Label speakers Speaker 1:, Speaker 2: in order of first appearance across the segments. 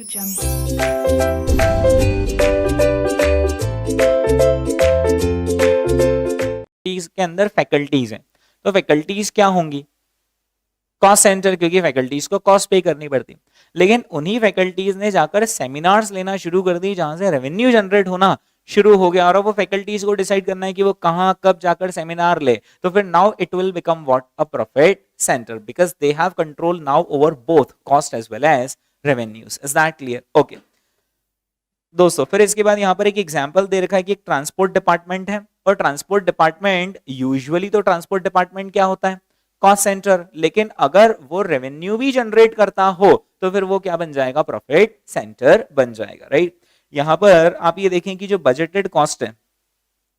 Speaker 1: के अंदर फैकल्टीज हैं, तो फैकल्टीज क्या होंगी? कॉस्ट सेंटर, क्योंकि फैकल्टीज को कॉस्ट पे करनी पड़ती। लेकिन उन्हीं फैकल्टीज ने जाकर सेमिनार्स लेना शुरू कर दी जहां से रेवेन्यू जनरेट होना शुरू हो गया, और वो फैकल्टीज को डिसाइड करना है कि वो कहां कब जाकर सेमिनार ले। तो फिर now it will become what? A profit centre, because they have control now over both cost as well as revenues. Is that clear? Okay दोस्तों, फिर इसके बाद यहाँ पर एक एग्जांपल दे रखा है कि एक ट्रांसपोर्ट डिपार्टमेंट है, और ट्रांसपोर्ट डिपार्टमेंट यूजुअली तो ट्रांसपोर्ट डिपार्टमेंट क्या होता है? Cost centre. लेकिन अगर वो रेवेन्यू भी जनरेट करता हो तो फिर वो क्या बन जाएगा? प्रॉफिट सेंटर बन जाएगा, राइट। यहां पर आप ये देखें कि जो बजटेड कॉस्ट है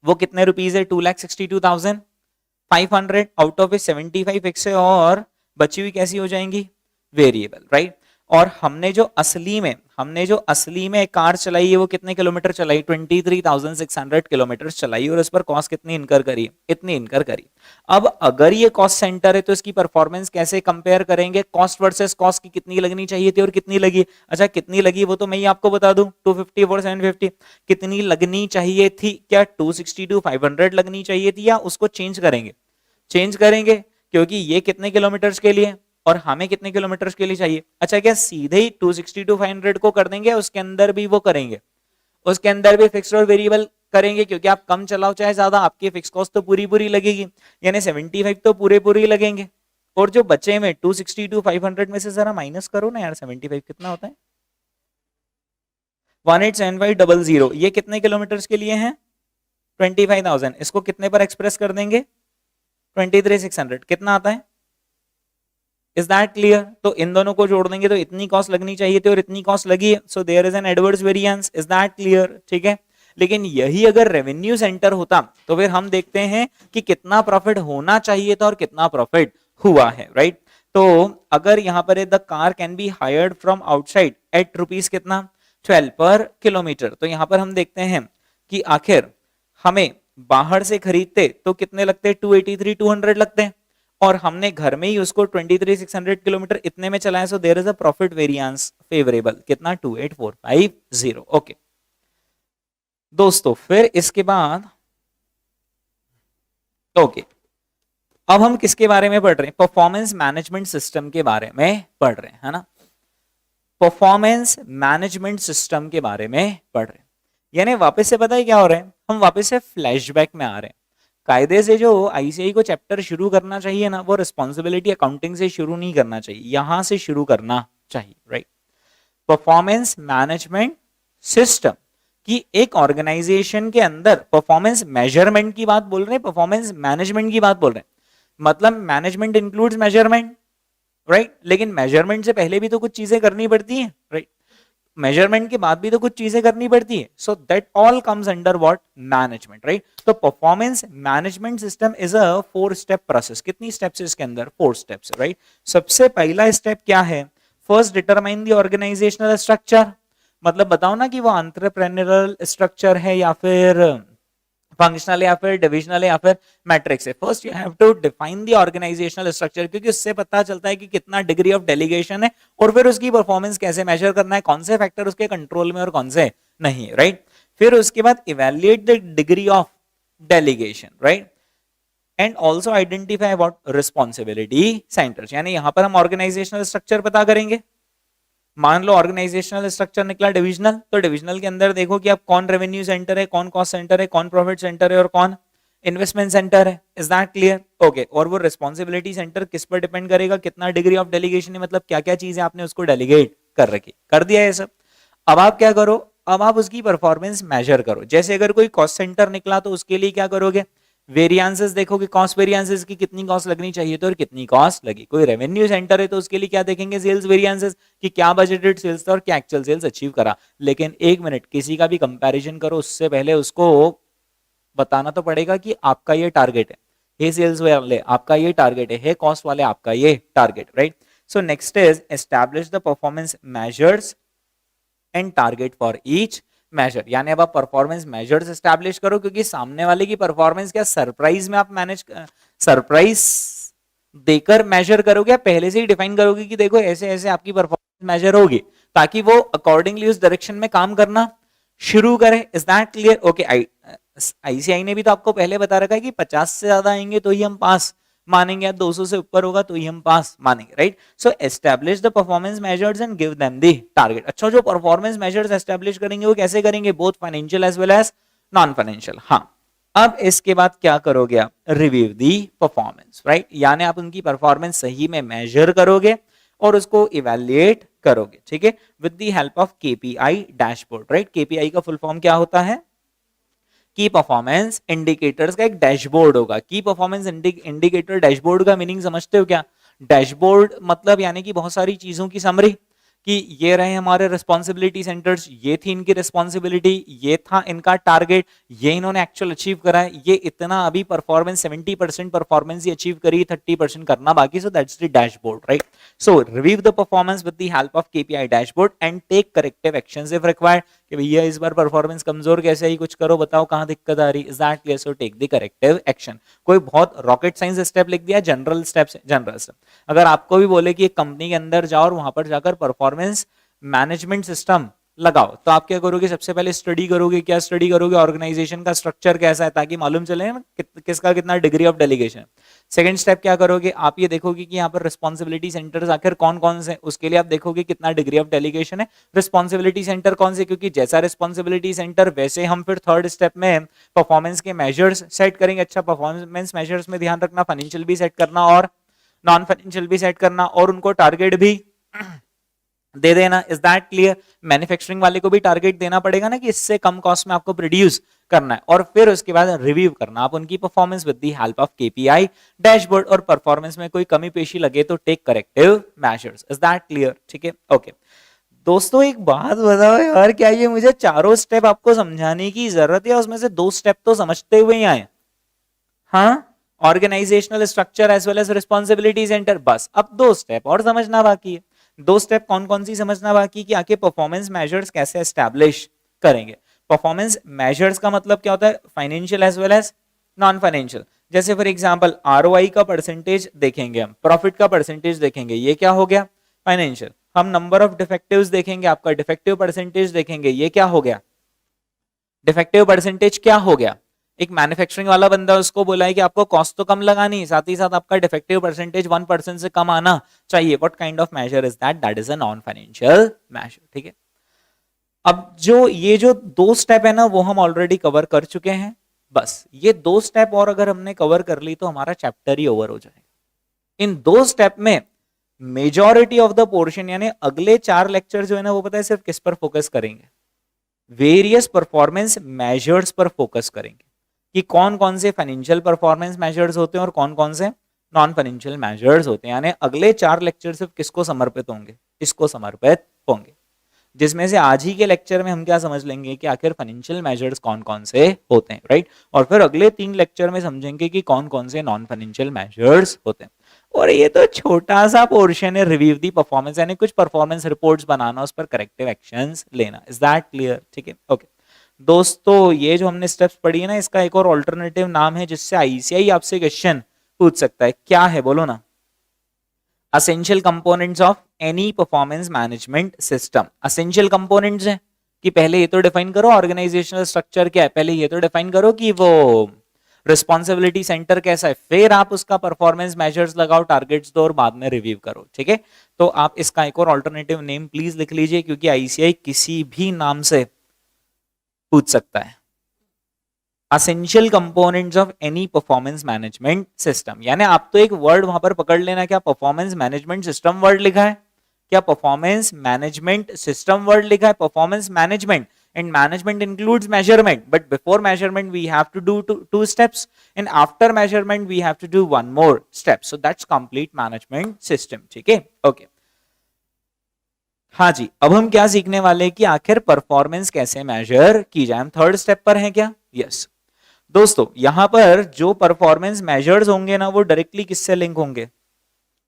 Speaker 1: वो कितने रुपीस है? 2,62,500, आउट ऑफ 75 फिक्स है और बची हुई कैसी हो जाएंगी? Variable, right. और हमने जो असली में कार चलाई है वो कितने किलोमीटर चलाई? 23,600 किलोमीटर चलाई, और उस पर कॉस्ट कितनी इनकर करी? इतनी इनकर करी। अब अगर ये कॉस्ट सेंटर है तो इसकी परफॉर्मेंस कैसे कंपेयर करेंगे? कॉस्ट वर्सेस कॉस्ट की कितनी लगनी चाहिए थी और कितनी लगी? अच्छा, कितनी लगी वो तो मैं ही आपको बता दूं, 250 और 750 कितनी लगनी चाहिए थी? क्या 262,500 लगनी चाहिए थी, या उसको चेंज करेंगे? चेंज करेंगे, क्योंकि ये कितने किलोमीटर्स के लिए और हमें कितने किलोमीटर के लिए चाहिए। अच्छा, क्या सीधे ही 262,500 को कर देंगे? उसके अंदर भी वो करेंगे, उसके अंदर भी फिक्स्ड और वेरिएबल करेंगे, क्योंकि आप कम चलाओ चाहे ज्यादा आपकी फिक्स कॉस्ट तो पूरी पूरी लगेगी, यानी 75 तो पूरे पूरी लगेंगे। और जो बचे में 262,500 में से जरा माइनस करो ना यार, 75 कितना होता है? 187500। ये कितने किलोमीटर के लिए है? 25,000। इसको कितने पर एक्सप्रेस कर देंगे? 23,600। कितना आता है? Is that clear? तो इन दोनों को जोड़ देंगे तो इतनी कॉस्ट लगनी चाहिए थी और इतनी कॉस्ट लगी है, so there is an adverse variance. Is that clear? ठीक है। लेकिन यही अगर रेवेन्यू सेंटर होता तो फिर हम देखते हैं कि कितना प्रॉफिट होना चाहिए था और कितना प्रॉफिट हुआ है, राइट। तो अगर यहाँ पर the car can be hired from outside eight rupees कितना? 12 पर किलोमीटर। तो यहाँ पर हम देखते हैं कि आखिर हमें बाहर से खरीदते तो कितने लगते? 283, 200 लगते हैं, और हमने घर में ही उसको 23,600 किलोमीटर इतने में चलाया, so there is a profit variance favourable. कितना? 28,450। ओके दोस्तों, फिर इसके बाद ओके अब हम किसके बारे में पढ़ रहे हैं? परफॉर्मेंस मैनेजमेंट सिस्टम के बारे में पढ़ रहे हैं, है ना। परफॉर्मेंस मैनेजमेंट सिस्टम के बारे में पढ़ रहे हैं, यानी वापस से पता है क्या हो रहा है? हम वापस से फ्लैशबैक में आ रहे हैं। कायदे से जो आईसीआई को चैप्टर शुरू करना चाहिए ना, वो रिस्पॉन्सिबिलिटी अकाउंटिंग से शुरू नहीं करना चाहिए, यहां से शुरू करना चाहिए, राइट। परफॉर्मेंस मैनेजमेंट सिस्टम कि एक ऑर्गेनाइजेशन के अंदर परफॉर्मेंस मेजरमेंट की बात बोल रहे हैं, परफॉर्मेंस मैनेजमेंट की बात बोल रहे हैं। मतलब मैनेजमेंट इंक्लूड्स मेजरमेंट, राइट। लेकिन मेजरमेंट से पहले भी तो कुछ चीजें करनी पड़ती हैं, राइट। मेजरमेंट के बाद भी तो कुछ चीजें करनी पड़ती है, so that all comes under what? Management, right. तो performance management system is a 4 step process. कितनी स्टेप्स है इसके अंदर? 4 स्टेप्स, राइट। सबसे पहला स्टेप क्या है? First determine the organisational structure. मतलब बताओ ना कि वो एंटरप्रेन्योरल स्ट्रक्चर है या फिर फंक्शनल या फिर डिविजनल या फिर मैट्रिक्स है। First you have to define the organisational structure, क्योंकि उससे पता चलता है कि कितना डिग्री ऑफ डेलीगेशन है और फिर उसकी परफॉर्मेंस कैसे मेजर करना है, कौन से फैक्टर उसके कंट्रोल में और कौन से नहीं, राइट। फिर उसके बाद evaluate the degree of delegation, right, and also identify what? Responsibility centres. यानी यहां पर हम ऑर्गेनाइजेशनल स्ट्रक्चर पता करेंगे। मान लो ऑर्गेनाइजेशनल स्ट्रक्चर निकला डिविजनल, तो डिविजनल के अंदर देखो कि अब कौन रेवेन्यू सेंटर है, कौन कॉस्ट सेंटर है, कौन प्रॉफिट सेंटर है और कौन इन्वेस्टमेंट सेंटर है। Is that clear? ओके। और वो रिस्पॉन्सिबिलिटी सेंटर किस पर डिपेंड करेगा? कितना डिग्री ऑफ डेलीगेशन है, मतलब क्या क्या चीजें आपने उसको डेलीगेट कर रखी, कर दिया है सब। अब आप क्या करो? अब आप उसकी परफॉर्मेंस मेजर करो। जैसे अगर कोई कॉस्ट सेंटर निकला तो उसके लिए क्या करोगे? वेरिएंसेस देखो कि कॉस्ट वेरिएंसेस की कितनी कॉस्ट लगनी चाहिए तो और कितनी कॉस्ट लगी। कोई रेवेन्यू सेंटर है तो उसके लिए क्या देखेंगे? सेल्स वेरिएंसेस कि क्या बजटेड सेल्स था और क्या एक्चुअल सेल्स अचीव करा। लेकिन एक मिनट, किसी का भी कंपैरिजन करो उससे पहले उसको बताना तो पड़ेगा कि आपका ये टारगेट है, हे सेल्स वाले आपका ये टारगेट है, हे कॉस्ट वाले आपका ये target, right. So next is establish the performance measures and target for each measure. यानी अब आप परफॉर्मेंस मेजर्स एस्टैब्लिश करो, क्योंकि सामने वाले की परफॉर्मेंस क्या सरप्राइज में आप सरप्राइज देकर मेजर करोगे या पहले से ही डिफाइन करोगे कि देखो ऐसे ऐसे आपकी परफॉर्मेंस मेजर होगी, ताकि वो अकॉर्डिंगली उस डायरेक्शन में काम करना शुरू करे। Is that clear? Okay, ICI ने भी तो आपको पहले बता रखा है कि 50 से ज्यादा आएंगे तो ही हम पास मानेंगे, या 200 से ऊपर होगा तो ही हम पास मानेंगे, right? So establish the performance measures and give them the target. अच्छा, जो परफॉर्मेंस मेजर्स एस्टैब्लिश करेंगे वो कैसे करेंगे? Both financial as well as non financial. हाँ, अब इसके बाद क्या करोगे आप? Review the performance, right? यानी आप उनकी परफॉर्मेंस सही में मेजर करोगे और उसको इवैल्यूएट करोगे, ठीक है, with the help of KPI dashboard, right? KPI का फुल फॉर्म क्या होता है? की परफॉर्मेंस इंडिकेटर्स का एक डैशबोर्ड होगा। की परफॉर्मेंस इंडिकेटर डैशबोर्ड का मीनिंग समझते हो क्या? डैशबोर्ड मतलब यानी कि बहुत सारी चीजों की समरी, कि ये रहे हमारे रिस्पॉन्सिबिलिटी सेंटर्स, ये थी इनकी रिस्पॉन्सिबिलिटी, ये था इनका टारगेट, ये इन्होंने एक्चुअल अचीव करा है, ये इतना अभी परफॉर्मेंस 70% परफॉर्मेंस ही अचीव करी, 30% करना बाकी। So that's the dashboard, right? So review the performance with the help of KPI dashboard and take corrective actions if required. कि भैया इस बार परफॉर्मेंस कमजोर कैसे आई, कुछ करो, बताओ कहां दिक्कत आ रही। Is that clear? So take the corrective action. कोई बहुत रॉकेट साइंस स्टेप लिख दिया, जनरल स्टेप्स, जनरल स्टेप। अगर आपको भी बोले कि एक कंपनी के अंदर जाओ और वहां पर जाकर परफॉर्मेंस मैनेजमेंट सिस्टम लगाओ, तो आप क्या करोगे? सबसे पहले स्टडी करोगे। क्या स्टडी करोगे? ऑर्गेनाइजेशन का स्ट्रक्चर कैसा है, ताकि मालूम चले ना किसका कितना degree of delegation. Second step क्या करोगे? आप ये देखोगे कि यहाँ पर रिस्पॉन्सिबिलिटी सेंटर्स आखिर कौन कौन से, उसके लिए आप देखोगे कितना डिग्री ऑफ डेलीगेशन है, रिस्पॉन्सिबिलिटी सेंटर कौन से, क्योंकि जैसा रिस्पॉन्सिबिलिटी सेंटर वैसे हम फिर थर्ड स्टेप में परफॉर्मेंस के मेजर्स सेट करेंगे। अच्छा, परफॉर्मेंस मेजर्स में ध्यान रखना फाइनेंशियल भी सेट करना और नॉन फाइनेंशियल भी सेट करना, और उनको टारगेट भी दे देना। Is that clear? मैन्युफैक्चरिंग वाले को भी टारगेट देना पड़ेगा ना कि इससे कम कॉस्ट में आपको प्रोड्यूस करना है, और फिर उसके बाद रिव्यू करना आप उनकी performance with the help of KPI dashboard, और परफॉर्मेंस में कोई कमी पेशी लगे तो take corrective measures. Is that clear? ठीक है, ओके। दोस्तों एक बात बताओ यार, क्या ये मुझे चारों स्टेप आपको समझाने की जरूरत है, उसमें से 2 स्टेप तो समझते हुए ही आए? हाँ, organisational structure as well as responsibility centre, बस अब 2 स्टेप और समझना बाकी है। 2 स्टेप कौन कौन सी समझना बाकी, कि आके परफॉर्मेंस मेजर्स कैसे एस्टैब्लिश करेंगे। परफॉर्मेंस मेजर्स का मतलब क्या होता है? Financial as well as non financial. जैसे फॉर एग्जांपल आरओआई का परसेंटेज देखेंगे, हम प्रॉफिट का परसेंटेज देखेंगे, ये क्या हो गया? फाइनेंशियल। हम नंबर ऑफ डिफेक्टिव्स देखेंगे, आपका डिफेक्टिव परसेंटेज देखेंगे, ये क्या हो गया? डिफेक्टिव परसेंटेज क्या हो गया? एक मैन्युफैक्चरिंग वाला बंदा, उसको बोला है कि आपको कॉस्ट तो कम लगानी, साथ ही साथ आपका डिफेक्टिव परसेंटेज 1% से कम आना चाहिए। What kind of measure is that? That is a non financial measure, ठीक है। अब जो ये जो 2 स्टेप है ना, वो हम ऑलरेडी कवर कर चुके हैं। बस ये 2 स्टेप और अगर हमने कवर कर ली तो हमारा चैप्टर ही ओवर हो जाएगा। इन 2 स्टेप में मेजॉरिटी ऑफ द पोर्शन, यानी अगले 4 लेक्चर जो है ना, वो पता है सिर्फ किस पर फोकस करेंगे? वेरियस परफॉर्मेंस मेजर्स पर फोकस करेंगे, कि कौन कौन से फाइनेंशियल परफॉर्मेंस मेजर्स होते हैं और कौन कौन से नॉन फाइनेंशियल मेजर्स होते हैं। यानी अगले 4 लेक्चर सिर्फ किसको समर्पित होंगे? इसको समर्पित होंगे, जिसमें से आज ही के लेक्चर में हम क्या समझ लेंगे कि आखिर फाइनेंशियल मेजर्स कौन कौन से होते हैं, राइट? और फिर अगले 3 लेक्चर में समझेंगे कि कौन कौन से नॉन फाइनेंशियल मेजर्स होते हैं। और ये तो छोटा सा पोर्शन है, रिव्यू दी परफॉर्मेंस, यानी कुछ परफॉर्मेंस रिपोर्ट्स बनाना, उस पर करेक्टिव एक्शंस लेना। Is that clear? ठीक है, ओके। दोस्तों ये जो हमने स्टेप्स पढ़ी है ना, इसका एक और ऑल्टरनेटिव नाम है जिससे आईसीआई आपसे क्वेश्चन पूछ सकता है। क्या है बोलो ना? Essential components of any performance management system. Essential components हैं कि पहले ये तो डिफाइन करो ऑर्गेनाइजेशनल स्ट्रक्चर क्या है, पहले ये तो डिफाइन करो कि वो रिस्पॉन्सिबिलिटी सेंटर कैसा है, फिर आप उसका परफॉर्मेंस मेजर्स लगाओ, टारगेट्स दो और बाद में रिव्यू करो, ठीक है। तो आप इसका एक और ऑल्टरनेटिव नेम प्लीज लिख लीजिए, क्योंकि आईसीआई किसी भी नाम से पूछ सकता है। Essential components of any performance management system, यानी आप तो एक वर्ड वहां पर पकड़ लेना, क्या परफॉर्मेंस मैनेजमेंट सिस्टम वर्ड लिखा है, क्या परफॉर्मेंस मैनेजमेंट सिस्टम वर्ड लिखा है, performance management, and management includes measurement, but before measurement we have to do two steps, and after measurement we have to do one more step, so that's complete management system, ठीक है, okay. हाँ जी, अब हम क्या सीखने वाले हैं कि आखिर परफॉर्मेंस कैसे मेजर की जाए। हम थर्ड स्टेप पर हैं क्या? यस दोस्तों, यहां पर जो परफॉर्मेंस मेजर्स होंगे ना, वो डायरेक्टली किससे लिंक होंगे?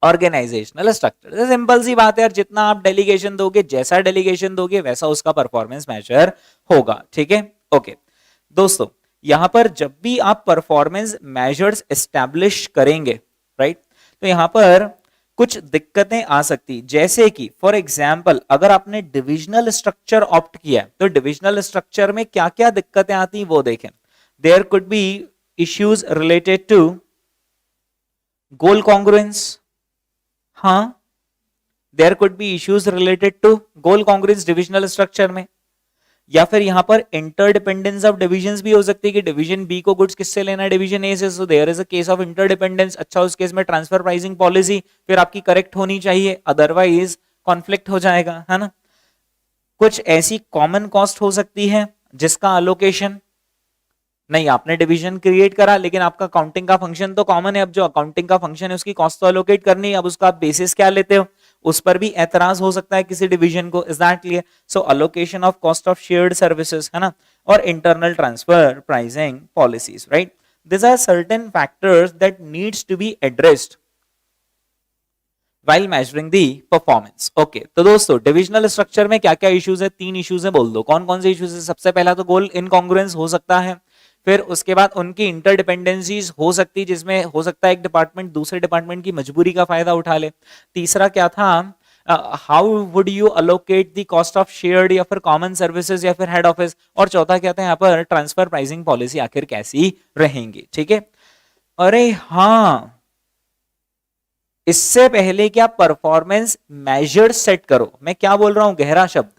Speaker 1: Organisational structure. सिंपल सी बात है यार, जितना आप डेलीगेशन दोगे, जैसा डेलीगेशन दोगे वैसा उसका परफॉर्मेंस मेजर होगा, ठीक है, ओके। दोस्तों यहां पर जब भी आप परफॉर्मेंस मेजर्स एस्टैब्लिश करेंगे, राइट, तो यहां पर कुछ दिक्कतें आ सकती, जैसे कि फॉर एग्जाम्पल अगर आपने डिविजनल स्ट्रक्चर ऑप्ट किया तो डिविजनल स्ट्रक्चर में क्या क्या दिक्कतें आती वो देखें. There could be issues related to goal congruence. हाँ, there could be issues related to goal congruence divisional structure में. या फिर यहां पर इंटरडिपेंडेंस ऑफ डिविजन्स भी हो सकती है कि डिवीजन बी को गुड्स किससे लेना है, डिवीजन ए से. So there is a case of interdependence. अच्छा, उस केस में ट्रांसफर प्राइसिंग पॉलिसी फिर आपकी करेक्ट होनी चाहिए, अदरवाइज कॉन्फ्लिक्ट हो जाएगा, है ना. कुछ ऐसी कॉमन कॉस्ट हो सकती है जिसका अलोकेशन नहीं, आपने डिवीजन क्रिएट करा लेकिन आपका अकाउंटिंग का फंक्शन तो कॉमन है. अब जो अकाउंटिंग का फंक्शन है उसकी कॉस्ट तो अलोकेट करनी है. अब उसका आप बेसिस क्या लेते हो उस पर भी एतराज हो सकता है किसी डिवीजन को. Is that clear? So allocation of cost of shared services, है ना, और internal transfer pricing policies, right. These are certain factors that needs to be addressed while measuring the performance. Okay, तो दोस्तों डिविजनल स्ट्रक्चर में क्या क्या issues है, 3 issues है, बोल दो कौन कौन से इश्यूज है. सबसे पहला तो गोल इनकॉन्ग्रुएंस हो सकता है. फिर उसके बाद उनकी इंटरडिपेंडेंसीज हो सकती है जिसमें हो सकता है एक डिपार्टमेंट दूसरे डिपार्टमेंट की मजबूरी का फायदा उठा ले. तीसरा क्या था, how would you allocate the cost of shared या फिर कॉमन सर्विसेज या फिर हेड ऑफिस. और चौथा क्या था यहाँ पर, ट्रांसफर प्राइसिंग पॉलिसी आखिर कैसी रहेंगी. ठीक है. अरे हाँ, इससे पहले क्या परफॉर्मेंस मेजर सेट करो. मैं क्या बोल रहा हूं, गहरा शब्द.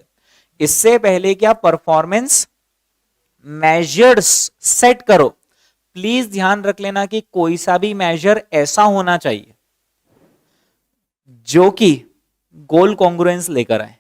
Speaker 1: इससे पहले क्या परफॉर्मेंस मेजर्स सेट करो. प्लीज ध्यान रख लेना कि कोई सा भी मेजर ऐसा होना चाहिए जो कि गोल कॉन्ग्रुएंस लेकर आए.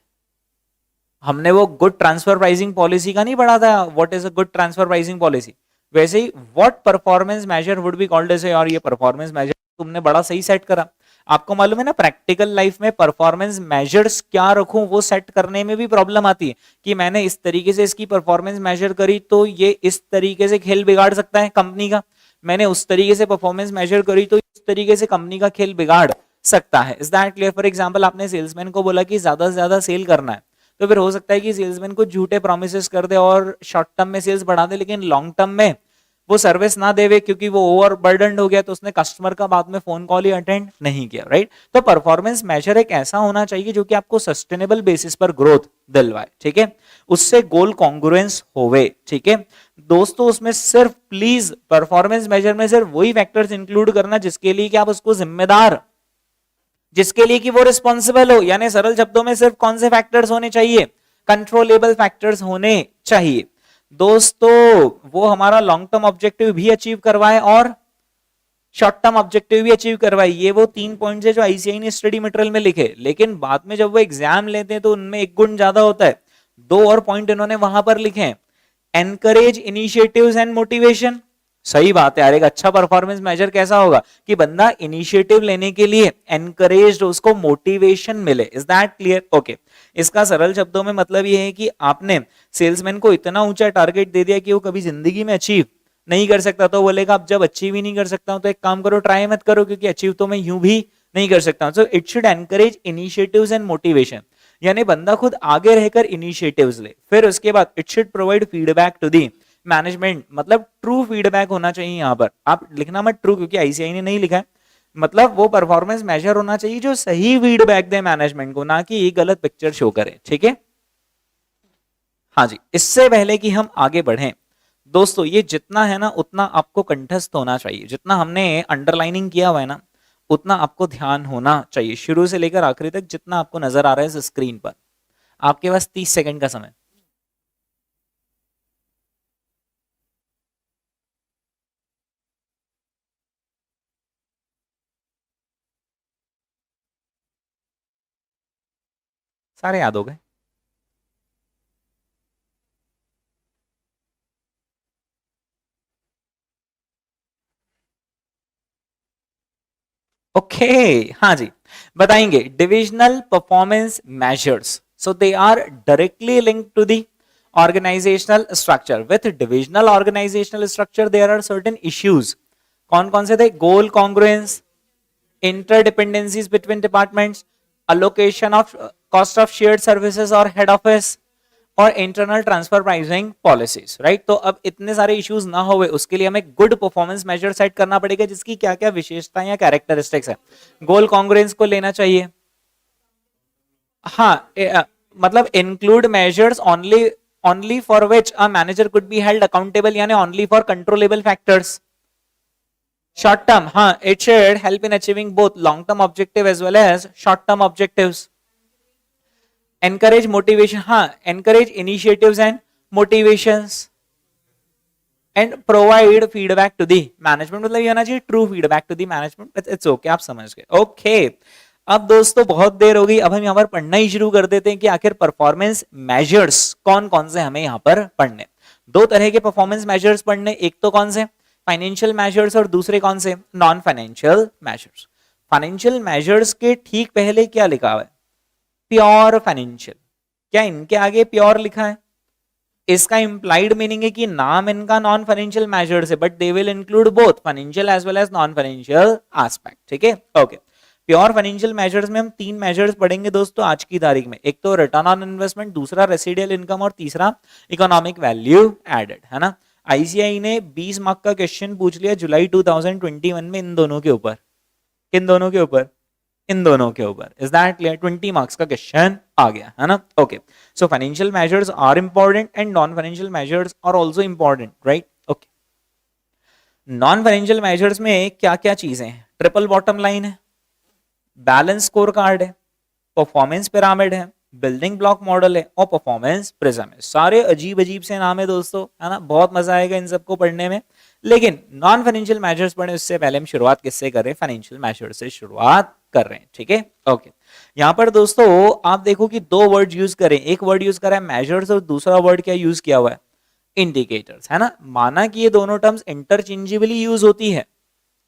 Speaker 1: हमने वो गुड ट्रांसफर प्राइसिंग पॉलिसी का नहीं पढ़ा था, what is a good transfer pricing policy. वैसे ही what performance measure would be called as. और ये परफॉर्मेंस मेजर तुमने बड़ा सही सेट करा. आपको मालूम है ना, प्रैक्टिकल लाइफ में परफॉर्मेंस मेजर्स क्या रखूं वो सेट करने में भी प्रॉब्लम आती है कि मैंने इस तरीके से इसकी परफॉर्मेंस मेजर करी तो ये इस तरीके से खेल बिगाड़ सकता है कंपनी का. मैंने उस तरीके से परफॉर्मेंस मेजर करी तो इस तरीके से कंपनी का खेल बिगाड़ सकता है. Is that clear? For example आपने सेल्समैन को बोला कि ज्यादा से ज्यादा सेल करना है, तो फिर हो सकता है कि सेल्समैन को झूठे प्रोमिसेस कर दे और शॉर्ट टर्म में सेल्स बढ़ा दे, लेकिन लॉन्ग टर्म में वो सर्विस ना देवे क्योंकि वो ओवर बर्डन्ड हो गया, तो उसने कस्टमर का बाद में फोन कॉल ही अटेंड नहीं किया, राइट. तो परफॉर्मेंस मेजर एक ऐसा होना चाहिए जो कि आपको सस्टेनेबल बेसिस पर ग्रोथ दिलवाए. ठीक है, उससे गोल कॉन्ग्रुएंस होवे. ठीक है दोस्तों, उसमें सिर्फ प्लीज परफॉर्मेंस मेजर में सिर्फ वही फैक्टर्स इंक्लूड करना जिसके लिए कि आप उसको जिम्मेदार, जिसके लिए कि वो रिस्पॉन्सिबल हो. यानी सरल शब्दों में सिर्फ कौन से फैक्टर्स होने चाहिए, कंट्रोलेबल फैक्टर्स होने चाहिए. दोस्तों वो हमारा लॉन्ग टर्म ऑब्जेक्टिव भी अचीव करवाए और शॉर्ट टर्म ऑब्जेक्टिव भी अचीव करवाए. ये वो 3 पॉइंट्स है जो आईसीआई ने स्टडी मटेरियल में लिखे, लेकिन बाद में जब वो एग्जाम लेते हैं तो उनमें एक गुण ज्यादा होता है. 2 और पॉइंट इन्होंने वहां पर लिखे हैं, एनकरेज इनिशिएटिव्स एंड मोटिवेशन. सही बात है यार, एक अच्छा परफॉर्मेंस मेजर कैसा होगा कि बंदा इनिशिएटिव लेने के लिए एनकरेज्ड, उसको मोटिवेशन मिले. Is that clear? ओके, इसका सरल शब्दों में मतलब ये है कि आपने सेल्समैन को इतना ऊंचा टारगेट दे दिया कि वो कभी जिंदगी में अचीव नहीं कर सकता, तो बोलेगा अब जब अचीव ही नहीं कर सकता हूं तो एक काम करो, ट्राई मत करो, क्योंकि अचीव तो मैं यूं भी नहीं कर सकता हूं. So it should encourage initiatives and motivation, यानी बंदा खुद आगे रहकर इनिशिएटिव्स ले. फिर उसके बाद it should provide feedback to the management, मतलब ट्रू फीडबैक होना चाहिए. यहां पर आप लिखना मत ट्रू, क्योंकि आईसीआई ने नहीं लिखा है. मतलब वो परफॉर्मेंस मेजर होना चाहिए जो सही फीडबैक दे मैनेजमेंट को, ना कि गलत पिक्चर शो करे. ठीक है, हाँ जी. इससे पहले कि हम आगे बढ़ें दोस्तों, ये जितना है ना उतना आपको कंठस्थ होना चाहिए. जितना हमने अंडरलाइनिंग किया हुआ है ना उतना आपको ध्यान होना चाहिए, शुरू से लेकर आखिरी तक जितना आपको नजर आ रहा है स्क्रीन पर. आपके पास 30 सेकंड का समय. सारे याद हो गए? ओके हाँ जी, बताएंगे. Divisional performance measures, so they are directly linked to the organisational structure. With divisional organisational structure there are certain issues. कौन कौन से थे? Goal congruence, interdependencies between departments, allocation of cost of shared services or head office, और internal transfer pricing policies, right. तो अब इतने सारे issues ना होवे उसके लिए हमें गुड परफॉर्मेंस मेजर सेट करना पड़ेगा, जिसकी क्या क्या विशेषताएं या कैरेक्टरिस्टिक्स है। गोल कॉन्ग्रुएंस को लेना चाहिए, हाँ मतलब include measures only for which a manager could be held accountable, यानी only for controllable factors. Short term, हाँ, it should help in achieving both long term objective as well as short term objectives. Encourage motivation, हाँ, encourage initiatives and motivations and provide feedback to the management, मतलब ये होना चाहिए true feedback to the management. It's okay, आप समझ गए, okay. अब दोस्तों बहुत देर हो गई, अब हम यहाँ पर पढ़ना ही शुरू कर देते हैं कि आखिर परफॉर्मेंस मेजर्स कौन कौन से हमें यहाँ पर पढ़ने। दो तरह के परफॉर्मेंस मेजर्स पढ़ने, एक तो कौन से फाइनेंशियल मेजर्स और दूसरे कौन से non financial measures. Financial measures के ठीक पहले क्या लिखा हुआ है, प्योर फाइनेंशियल। क्या इनके आगे प्योर लिखा है? इसका इंप्लाइड मीनिंग है कि नाम इनका नॉन फाइनेंशियल मेजर्स है, but they will include both financial as well as non financial aspect, ठीक है, ओके। प्योर फाइनेंशियल मेजर्स में हम तीन मेजर्स पढ़ेंगे दोस्तों आज की तारीख में। एक तो रिटर्न ऑन इन्वेस्टमेंट, दूसरा रेसिडियल इनकम और तीसरा इकोनॉमिक वैल्यू एडेड, है ना। आईसीआई ने 20 मार्क का क्वेश्चन पूछ लिया जुलाई 2021 में इन दोनों के ऊपर। किन दोनों के ऊपर? इन दोनों के ऊपर। Is that clear? 20 मार्क्स का क्वेश्चन आ गया, है ना, okay. So financial measures are important and non financial measures are also important, right, okay. Non financial measures में क्या क्या चीजें हैं? ट्रिपल बॉटम लाइन है, बैलेंस स्कोर कार्ड है, परफॉर्मेंस पिरामिड है, बिल्डिंग ब्लॉक मॉडल है और परफॉर्मेंस प्रिज्म है। सारे अजीब अजीब से नाम है दोस्तों, है ना, बहुत मजा आएगा इन सबको पढ़ने में। लेकिन नॉन फाइनेंशियल मेजर्स पढ़ने उससे पहले हम शुरुआत किससे कर रहे हैं? फाइनेंशियल मेजर्स से शुरुआत कर रहे हैं, ठीक है, ओके। यहाँ पर दोस्तों आप देखो कि दो वर्ड यूज करें, एक वर्ड यूज करा है मेजर्स और दूसरा वर्ड क्या यूज किया हुआ है? इंडिकेटर्स, है ना। माना कि ये दोनों टर्म्स इंटरचेंजेबली यूज होती है,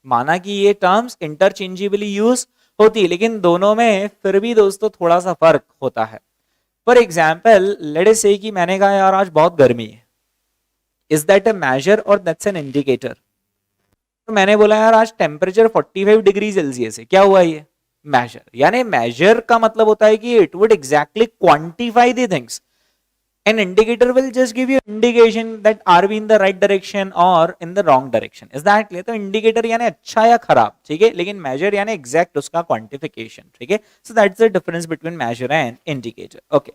Speaker 1: माना कि ये टर्म्स इंटरचेंजेबली यूज होती है, लेकिन दोनों में फिर भी दोस्तों थोड़ा सा फर्क होता है। फॉर एग्जाम्पल लेट अस से कि मैंने कहा यार आज बहुत गर्मी है, इज दैट अ मेजर और दैट्स एन इंडिकेटर? तो मैंने बोला यार आज टेम्परेचर 45 डिग्री सेल्सियस है, क्या हुआ ये? मेजर। यानी मेजर का मतलब होता है कि it would exactly quantify the things. An indicator will just give you indication that are we in the right direction or in the wrong direction. Is that clear? तो indicator यानी अच्छा या खराब, ठीक है, लेकिन measure यानी exact उसका quantification, ठीक है। So that's the difference between measure and indicator. Okay.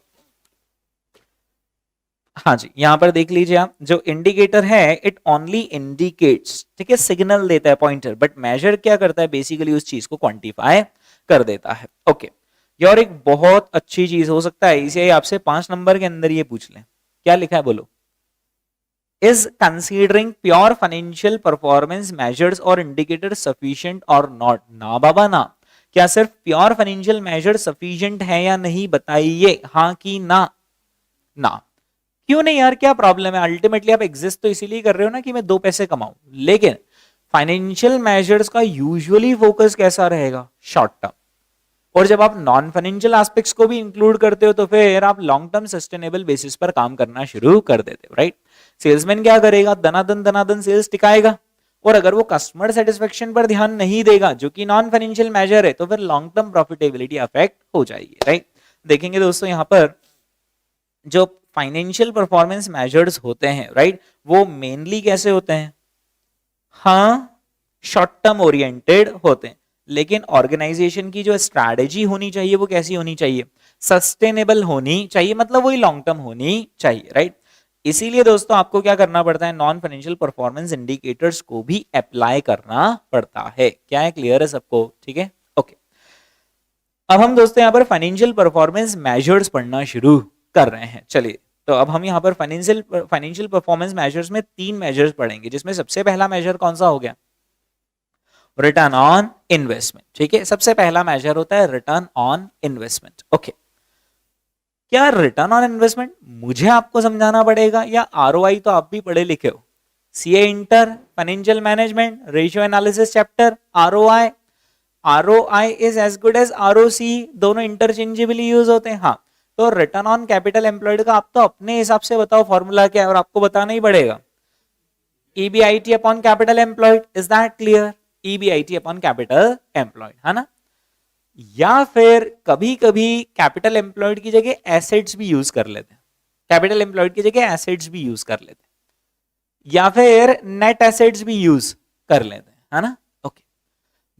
Speaker 1: हाँ जी, यहाँ पर देख लीजिए आप, जो इंडिकेटर है इट ओनली इंडिकेट्स, ठीक है, सिग्नल देता है, पॉइंटर, बट मेजर क्या करता है? बेसिकली उस चीज को क्वांटिफाई कर देता है, ओके। और एक बहुत अच्छी चीज हो सकता है इसे आपसे 5 नंबर के अंदर ये पूछ लें, क्या लिखा है बोलो? Is considering pure financial performance measures और इंडिकेटर सफिशिएंट और नॉट? ना बाबा ना। क्या सिर्फ प्योर फाइनेंशियल मेजर सफिशिएंट है या नहीं, बताइए, हाँ कि ना? ना। क्यों नहीं यार, क्या प्रॉब्लम है? अल्टीमेटली आप एग्जिस्ट तो इसीलिए कर रहे हो ना कि मैं 2 पैसे कमाऊं, लेकिन फाइनेंशियल मेजर्स का यूजुअली फोकस कैसा रहेगा? Short term. और जब आप नॉन फाइनेंशियल एस्पेक्ट्स को भी इंक्लूड करते हो तो फिर आप लॉन्ग टर्म सस्टेनेबल बेसिस पर काम करना शुरू कर देते हो, राइट। सेल्समैन क्या करेगा? दनादन सेल्स टिकाएगा, और अगर वो कस्टमर सेटिस्फेक्शन पर ध्यान नहीं देगा जो कि नॉन फाइनेंशियल मेजर है, तो फिर लॉन्ग टर्म प्रॉफिटेबिलिटी अफेक्ट हो जाएगी, राइट। देखेंगे दोस्तों यहाँ पर जो फाइनेंशियल परफॉर्मेंस मेजर्स होते हैं, राइट, वो मेनली कैसे होते हैं? हाँ, शॉर्ट टर्म ओरिएंटेड होते हैं, लेकिन ऑर्गेनाइजेशन की जो स्ट्रैटेजी होनी चाहिए वो कैसी होनी चाहिए? सस्टेनेबल होनी चाहिए, मतलब वही लॉन्ग टर्म होनी चाहिए, राइट। इसीलिए दोस्तों आपको क्या करना पड़ता है? नॉन फाइनेंशियल परफॉर्मेंस इंडिकेटर्स को भी अप्लाई करना पड़ता है। क्या है? क्लियर है सबको? ठीक है, ओके। अब हम दोस्तों यहाँ पर फाइनेंशियल परफॉर्मेंस मेजर्स पढ़ना शुरू कर रहे हैं। चलिए, तो अब हम यहाँ पर फाइनेंशियल परफॉर्मेंस मेजर्स में 3 मेजर्स पढ़ेंगे, जिसमें सबसे पहला मेजर कौन सा हो गया? रिटर्न ऑन इन्वेस्टमेंट, ठीक है, सबसे पहला मेजर होता है रिटर्न ऑन इन्वेस्टमेंट, ओके। क्या रिटर्न ऑन इन्वेस्टमेंट मुझे आपको समझाना पड़ेगा या आरओआई तो आप भी पढ़े लिखे हो? CA inter, financial management, ratio analysis chapter, ROI. ROI is as good as ROC, दोनों इंटरचेंजेबली यूज होते हैं। हाँ, तो रिटर्न ऑन कैपिटल एम्प्लॉयड का आप तो अपने हिसाब से बताओ फॉर्मूला क्या है, और आपको बताना ही पड़ेगा। EBIT upon capital employed, is that clear? EBIT upon capital employed, है ना। या फिर कभी कभी कैपिटल एम्प्लॉयड की जगह एसेट्स भी यूज कर लेते हैं, कैपिटल एम्प्लॉयड की जगह एसेट्स भी यूज कर लेते हैं या फिर नेट एसेट्स भी यूज कर लेते हैं, है ना। ओके,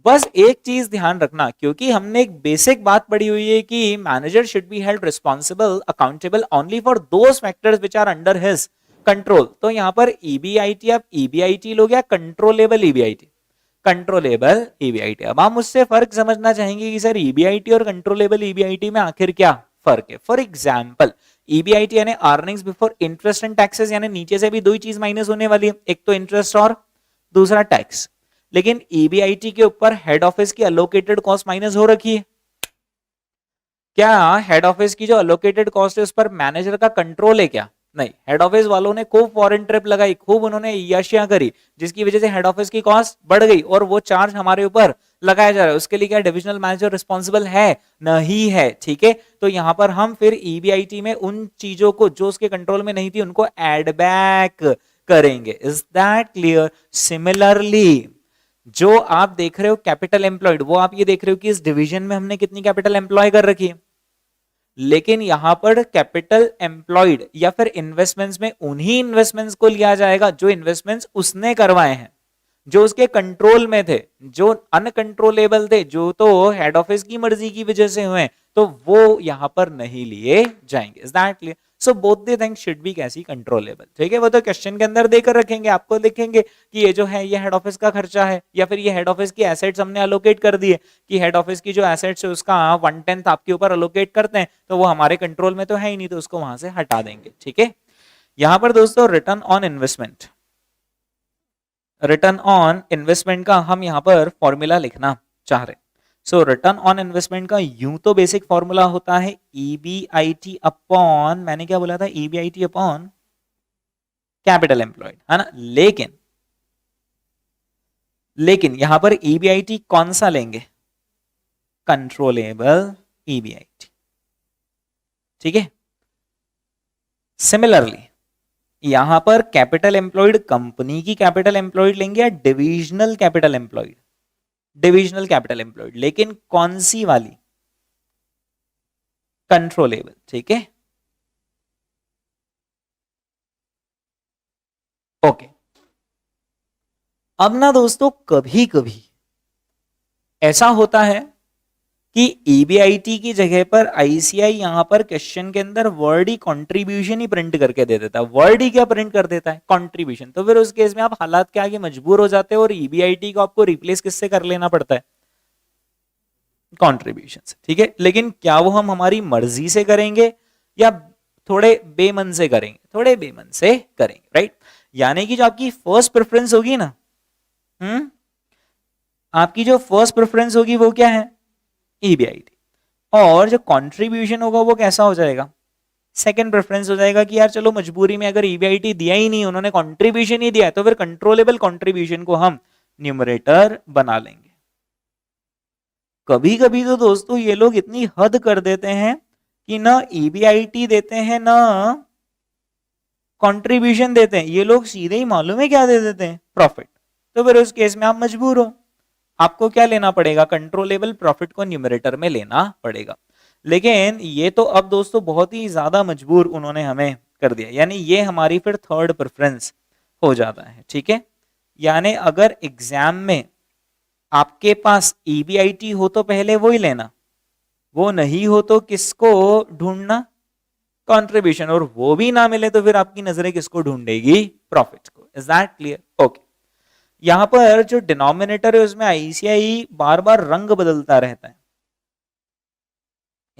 Speaker 1: बस एक चीज ध्यान रखना, क्योंकि हमने एक बेसिक बात पढ़ी हुई है कि manager should be held responsible accountable only for those factors which are under his control. तो यहां पर ईबीआईटी, आप ईबीआईटी लोग या कंट्रोलेबल ईबीआईटी, कंट्रोलेबल ईबीआईटी। अब आप मुझसे फर्क समझना चाहेंगे कि सर ईबीआईटी और कंट्रोलेबल ईबीआईटी में आखिर क्या फर्क है। फॉर एग्जांपल, ईबीआईटी यानी earnings before interest and taxes, यानी नीचे से भी दो ही चीज माइनस होने वाली है, एक तो इंटरेस्ट और दूसरा टैक्स। लेकिन ईबीआईटी के ऊपर हेड ऑफिस की अलोकेटेड कॉस्ट माइनस हो रखी है। क्या हेड ऑफिस की जो अलोकेटेड कॉस्ट है उस पर मैनेजर का कंट्रोल है क्या? नहीं, हेड ऑफिस वालों ने खूब फॉरेन ट्रिप लगाई, खूब उन्होंने याशियां करी, जिसकी वजह से हेड ऑफिस की कॉस्ट बढ़ गई और वो चार्ज हमारे ऊपर लगाया जा रहा है। उसके लिए क्या डिविजनल मैनेजर रिस्पॉन्सिबल है? नहीं है। ठीक है, तो यहां पर हम फिर ईबीआईटी में उन चीजों को जो उसके कंट्रोल में नहीं थी उनको एड बैक करेंगे। Is that clear? सिमिलरली जो आप देख रहे हो कैपिटल एम्प्लॉयड, वो आप ये देख रहे हो कि इस डिवीजन में हमने कितनी कैपिटल एम्प्लॉय कर रखी है, लेकिन यहां पर कैपिटल एम्प्लॉयड या फिर इन्वेस्टमेंट्स में उन्हीं इन्वेस्टमेंट्स को लिया जाएगा जो इन्वेस्टमेंट्स उसने करवाए हैं, जो उसके कंट्रोल में थे। जो अनकंट्रोलेबल थे, जो तो हेड ऑफिस की मर्जी की वजह से हुए, तो वो यहां पर नहीं लिए जाएंगे। Is that clear? So both the things should be कैसी कंट्रोलेबल। ठीक है, वो तो क्वेश्चन के अंदर देकर रखेंगे, आपको लिखेंगे कि ये जो है ये हेड ऑफिस का खर्चा है, या फिर ये हेड ऑफिस की एसेट्स हमने अलोकेट कर दिए कि हेड ऑफिस की जो एसेट्स है उसका 1/10 आपके ऊपर अलोकेट करते हैं, तो वो हमारे कंट्रोल में तो है ही नहीं, तो उसको वहां से हटा देंगे। ठीक है, यहां पर दोस्तों return on investment, return on investment का हम यहां पर फॉर्मूला लिखना चाह रहे हैं। सो रिटर्न ऑन इन्वेस्टमेंट का यूं तो बेसिक फॉर्मूला होता है ईबीआईटी अपॉन, मैंने क्या बोला था, ईबीआईटी अपॉन कैपिटल एम्प्लॉयड, है ना। लेकिन यहां पर ईबीआईटी कौन सा लेंगे? Controllable EBIT. ठीक है, सिमिलरली यहां पर कैपिटल एम्प्लॉयड कंपनी की कैपिटल एम्प्लॉयड लेंगे या divisional capital employed? Divisional capital employed, लेकिन कौन सी वाली? कंट्रोलेबल। ठीक है, ओके। अब ना दोस्तों कभी कभी ऐसा होता है कि ईबीआईटी की जगह पर आईसीआई यहां पर क्वेश्चन के अंदर वर्ड ही कंट्रीब्यूशन ही प्रिंट करके दे देता है। वर्ड ही क्या प्रिंट कर देता है? कंट्रीब्यूशन। तो फिर उस केस में आप हालात के आगे मजबूर हो जाते हो और ईबीआईटी को आपको रिप्लेस किससे कर लेना पड़ता है? कंट्रीब्यूशन से। ठीक है, लेकिन क्या वो हम हमारी मर्जी से करेंगे या थोड़े बेमन से करेंगे? थोड़े बेमन से करेंगे, राइट। यानी कि जो आपकी फर्स्ट प्रेफरेंस होगी ना, आपकी जो फर्स्ट प्रेफरेंस होगी वो क्या है? ईबीआईटी। और जो कंट्रीब्यूशन होगा वो कैसा हो जाएगा? सेकंड प्रेफरेंस हो जाएगा कि यार चलो मजबूरी में अगर ईबीआईटी दिया ही नहीं, उन्होंने कंट्रीब्यूशन ही दिया है, तो फिर कंट्रोलेबल कंट्रीब्यूशन को हम न्यूमरेटर बना लेंगे। कभी कभी तो दोस्तों ये लोग इतनी हद कर देते हैं कि ना ईबीआईटी देते हैं ना कंट्रीब्यूशन देते हैं, ये लोग सीधे ही मालूम है क्या दे देते हैं? प्रॉफिट। तो फिर उस केस में आप मजबूर हो, आपको क्या लेना पड़ेगा? कंट्रोलेबल प्रॉफिट को न्यूमरेटर में लेना पड़ेगा। लेकिन ये तो अब दोस्तों बहुत ही ज्यादा मजबूर उन्होंने हमें कर दिया, यानी ये हमारी फिर थर्ड प्रेफरेंस हो जाता है। ठीक है, यानी अगर एग्जाम में आपके पास ईबीआईटी हो तो पहले वो ही लेना, वो नहीं हो तो किसको ढूंढना? कंट्रीब्यूशन। और वो भी ना मिले तो फिर आपकी नजरें किसको ढूंढेगी? प्रॉफिट को। Is that clear? ओके। यहां पर जो डिनोमिनेटर है उसमें आईसीआई बार बार रंग बदलता रहता है।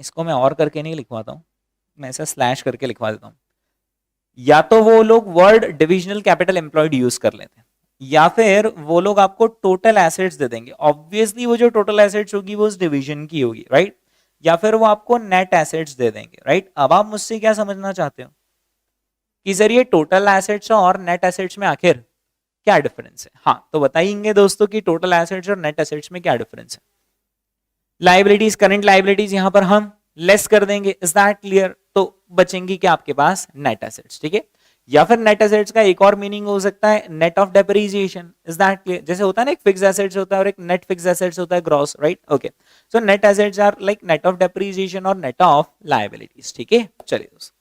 Speaker 1: इसको मैं और करके नहीं लिखवाता हूं, मैं ऐसा स्लैश करके लिखवा देता हूं। या तो वो लोग word divisional capital employed use कर लेते हैं, या फिर वो लोग आपको टोटल एसेट्स दे देंगे। ऑब्वियसली वो जो टोटल एसेट्स होगी वो उस डिवीजन की होगी, राइट। या फिर वो आपको नेट एसेट्स दे देंगे, राइट। अब आप मुझसे क्या समझना चाहते हो कि सर ये टोटल एसेट्स और नेट एसेट्स में आखिर क्या डिफरेंस है? हाँ, तो बताइए दोस्तों कि टोटल एसेट्स और नेट एसेट्स में क्या डिफरेंस है? लाइबिलिटीज, करंट लाइबिलिटीज यहां पर हम लेस कर देंगे। Is that clear? तो बचेंगी क्या आपके पास? Net assets. ठीक है, या फिर नेट एसेट्स का एक और मीनिंग हो सकता है net of depreciation. Is that clear? जैसे होता है ना, एक फिक्स एसेट्स होता है और एक नेट फिक्स एसेट्स होता है, gross, right. Okay, so net assets are like net of depreciation और नेट ऑफ लाइबिलिटीज। ठीक है, चलिए दोस्तों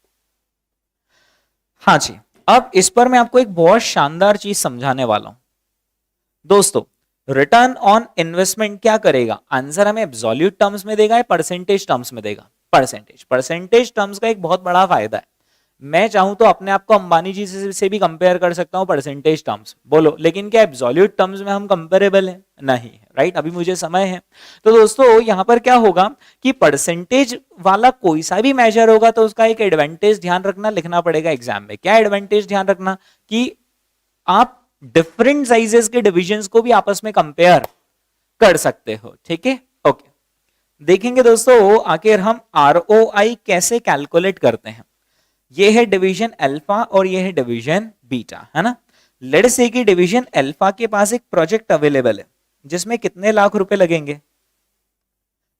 Speaker 1: हाँ जी, अब इस पर मैं आपको एक बहुत शानदार चीज समझाने वाला हूं दोस्तों। रिटर्न ऑन इन्वेस्टमेंट क्या करेगा, आंसर हमें एब्सोल्यूट टर्म्स में देगा या परसेंटेज टर्म्स में देगा? परसेंटेज टर्म्स का एक बहुत बड़ा फायदा है, मैं चाहूं तो अपने आप को अंबानी जी से भी कंपेयर कर सकता हूं परसेंटेज टर्म्स, बोलो, लेकिन क्या एब्सोल्यूट टर्म्स में हम कंपेरेबल हैं? नहीं है, राइट? अभी मुझे समय है। तो दोस्तों यहां पर क्या होगा कि परसेंटेज वाला कोई सा भी मेजर होगा तो उसका एक एडवांटेज ध्यान रखना, लिखना पड़ेगा एग्जाम में। क्या एडवांटेज ध्यान रखना? कि आप डिफरेंट साइजेस के डिविजन्स को भी आपस में कंपेयर कर सकते हो, ठीक है? ओके, देखेंगे दोस्तों आखिर हम आरओआई कैसे कैलकुलेट करते हैं। ये है डिवीजन अल्फा और ये है डिवीजन बीटा, है ना? लेट्स से कि डिवीजन अल्फा के पास एक प्रोजेक्ट अवेलेबल है जिसमें कितने लाख रुपए लगेंगे,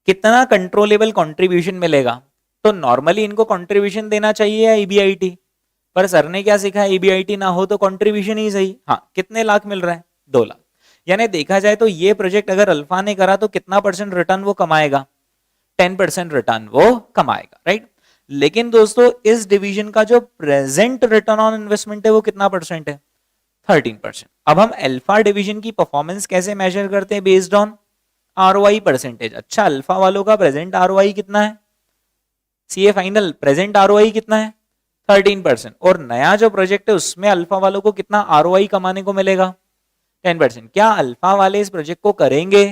Speaker 1: कितना कंट्रोलेबल कंट्रीब्यूशन मिलेगा। तो नॉर्मली इनको कंट्रीब्यूशन देना चाहिए या ईबीआईटी, पर सर ने क्या सीखा, ईबीआईटी ना हो तो कंट्रीब्यूशन ही सही। हाँ, कितने लाख मिल रहा है? 2 लाख। यानी देखा जाए तो ये प्रोजेक्ट अगर अल्फा ने करा तो कितना परसेंट रिटर्न वो कमाएगा? 10% रिटर्न वो कमाएगा, राइट? लेकिन दोस्तों इस डिवीजन का जो प्रेजेंट रिटर्न ऑन इन्वेस्टमेंट है वो कितना परसेंट है? 13%। अब हम अल्फा डिवीजन की परफॉर्मेंस कैसे मेजर करते हैं? Based on ROI percentage. अच्छा, अल्फा वालों का प्रेजेंट आरओआई कितना है? सीए फाइनल प्रेजेंट आरओआई कितना है? 13%। और नया जो प्रोजेक्ट है उसमें अल्फा वालों को कितना आरओआई कमाने को मिलेगा? 10%। क्या अल्फा वाले इस प्रोजेक्ट को करेंगे?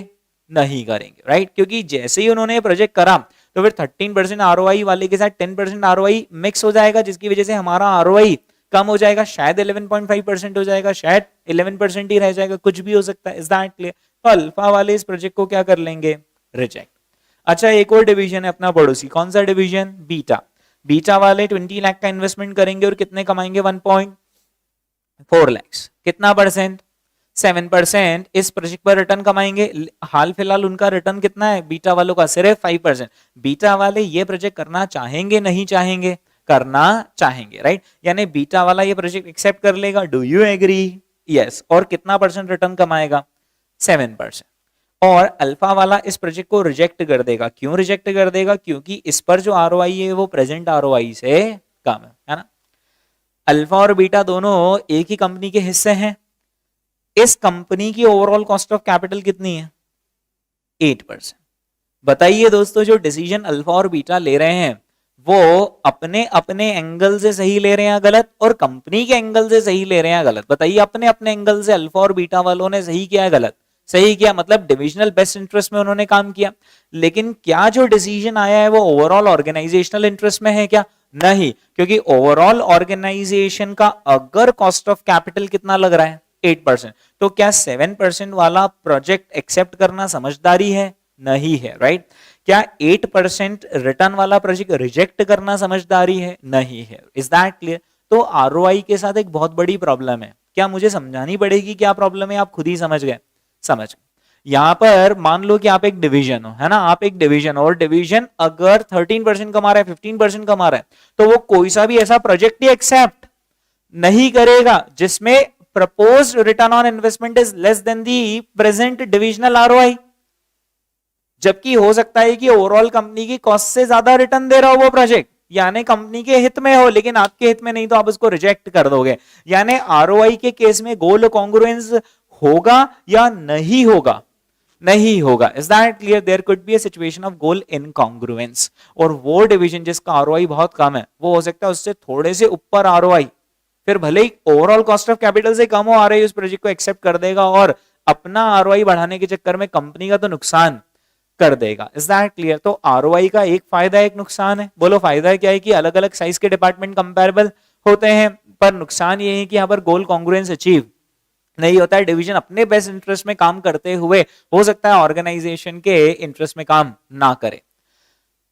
Speaker 1: नहीं करेंगे, राइट? क्योंकि जैसे ही उन्होंने प्रोजेक्ट करा तो फिर 13% आरओआई वाले के साथ 10% आरओआई मिक्स हो जाएगा, जिसकी वजह से हमारा आरओआई कम हो जाएगा, शायद 11.5% हो जाएगा, शायद 11% ही रह जाएगा, कुछ भी हो सकता है। Is that clear? तो अल्फा वाले इस प्रोजेक्ट को क्या कर लेंगे? रिजेक्ट। अच्छा, एक और डिवीजन है अपना पड़ोसी, कौन सा डिवीजन? बीटा। बीटा वाले 20 लाख का इन्वेस्टमेंट करेंगे और कितने कमाएंगे? 1.4 लाख। कितना परसेंट? 7% इस प्रोजेक्ट पर रिटर्न कमाएंगे। हाल फिलहाल उनका रिटर्न कितना है बीटा वालों का? सिर्फ 5%। बीटा वाले ये प्रोजेक्ट करना चाहेंगे, नहीं चाहेंगे? करना चाहेंगे, राइट? यानी बीटा वाला ये प्रोजेक्ट एक्सेप्ट कर लेगा। Do you agree? यस। और कितना परसेंट रिटर्न कमाएगा? 7%। और अल्फा वाला इस प्रोजेक्ट को रिजेक्ट कर देगा। क्यों रिजेक्ट कर देगा? क्योंकि इस पर जो आरओआई है वो प्रेजेंट आरओआई से कम है ना? अल्फा और बीटा दोनों एक ही कंपनी के हिस्से हैं। इस कंपनी की ओवरऑल कॉस्ट ऑफ कैपिटल कितनी है? 8%। बताइए दोस्तों, जो डिसीजन अल्फा और बीटा ले रहे हैं वो अपने अपने एंगल से सही ले रहे हैं गलत, और कंपनी के एंगल से सही ले रहे हैं गलत? बताइए, अपने अपने एंगल से अल्फा और बीटा वालों ने सही किया है गलत? सही किया, मतलब डिविजनल बेस्ट इंटरेस्ट में उन्होंने काम किया। लेकिन क्या जो डिसीजन आया है वो ओवरऑल ऑर्गेनाइजेशनल इंटरेस्ट में है क्या? नहीं, क्योंकि ओवरऑल ऑर्गेनाइजेशन का अगर कॉस्ट ऑफ कैपिटल कितना लग रहा है? 8%। तो क्या 7% वाला प्रोजेक्ट एक्सेप्ट करना समझदारी है? नहीं है, राइट? क्या 8% रिटर्न वाला प्रोजेक्ट रिजेक्ट करना समझदारी है? नहीं है। Is that clear? तो आरओआई के साथ एक बहुत बड़ी प्रॉब्लम है। क्या मुझे समझानी पड़ेगी क्या प्रॉब्लम है? आप खुद ही समझ गए। समझ गए। यहां पर मान लो कि आप एक डिवीजन हो, है ना? आप एक डिवीजन, और डिवीजन अगर 13% कमा रहा है, 15% कमा रहा है, तो वो कोई सा भी ऐसा प्रोजेक्ट ही एक्सेप्ट नहीं करेगा जिसमें proposed return on investment is less than the present divisional ROI। जबकि हो सकता है कि ओवरऑल कंपनी की कॉस्ट से ज्यादा रिटर्न दे रहा हो वो प्रोजेक्ट, यानी कंपनी के हित में हो, लेकिन आपके हित में नहीं, तो आप उसको रिजेक्ट कर दोगे। यानी आरओआई के केस में गोल कॉन्ग्रुएंस होगा या नहीं होगा? नहीं होगा। Is that clear? There could be a situation of goal incongruence, और वो डिवीजन जिसका आरओआई बहुत कम है वो हो सकता है उससे थोड़े से ऊपर आरओआई, फिर भले ही ओवरऑल कॉस्ट ऑफ कैपिटल से कम हो आ रही है, उस प्रोजेक्ट को एक्सेप्ट कर देगा और अपना आरओआई बढ़ाने के चक्कर में कंपनी का तो नुकसान कर देगा। Is that clear? तो आरओआई का एक फायदा एक नुकसान है। बोलो फायदा क्या है? कि अलग अलग साइज के डिपार्टमेंट कंपेरेबल होते हैं, पर नुकसान ये है कि यहाँ पर गोल कॉन्ग्रुएंस अचीव नहीं होता है। डिवीजन अपने बेस्ट इंटरेस्ट में काम करते हुए हो सकता है ऑर्गेनाइजेशन के इंटरेस्ट में काम ना करे।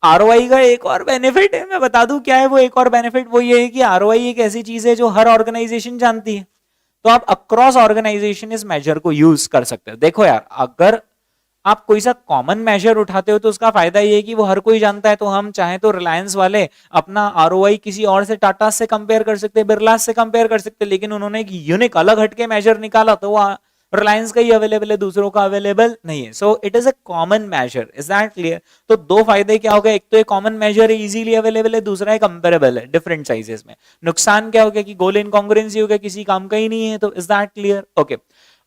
Speaker 1: आरओआई का एक और बेनिफिट है, मैं बता दूं क्या है वो एक और बेनिफिट। वो ये है कि आरओआई एक ऐसी चीज है जो हर ऑर्गेनाइजेशन जानती है, तो आप अक्रॉस ऑर्गेनाइजेशन इस मेजर को यूज कर सकते हो। देखो यार, अगर आप कोई सा कॉमन मेजर उठाते हो तो उसका फायदा ये है कि वो हर कोई जानता है। तो हम चाहे तो रिलायंस वाले अपना आरओआई किसी और से, टाटा से कंपेयर कर सकते, बिरला से कंपेयर कर सकते, लेकिन उन्होंने एक यूनिक अलग हटके मेजर निकाला तो वो रिलायंस का ही अवेलेबल है, दूसरों का अवेलेबल नहीं है. So it is a common measure. Is that clear? तो दो फायदे क्या हो गए, एक तो एक कॉमन मेजर है, इजीली अवेलेबल है, दूसरा है कंपेरेबल है डिफरेंट साइजेस में. नुकसान क्या हो गया कि गोल इनकॉन्ग्रुएंसी हो गया, किसी काम का ही नहीं है. तो इज दैट क्लियर? ओके.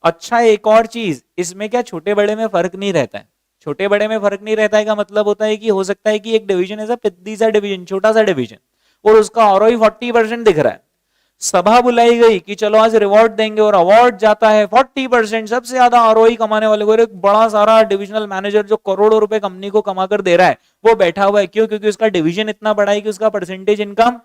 Speaker 1: अच्छा, एक और चीज इसमें क्या छोटे बड़े में फर्क नहीं रहता है. छोटे बड़े में फर्क नहीं रहता है का मतलब होता है कि हो सकता है कि एक डिवीजन ऐसा पिद्दी सा डिवीजन, छोटा सा डिवीजन, और उसका आरओई 40% दिख रहा है. सभा बुलाई गई कि चलो आज रिवॉर्ड देंगे और अवार्ड जाता है 40%, सबसे ज्यादा आरओई कमाने वाले को. एक बड़ा सारा डिविजनल मैनेजर जो करोड़ों रुपए कंपनी को कमा कर दे रहा है, वो बैठा हुआ है. क्यों? क्योंकि उसका डिवीजन इतना बड़ा है कि उसका परसेंटेज इनकम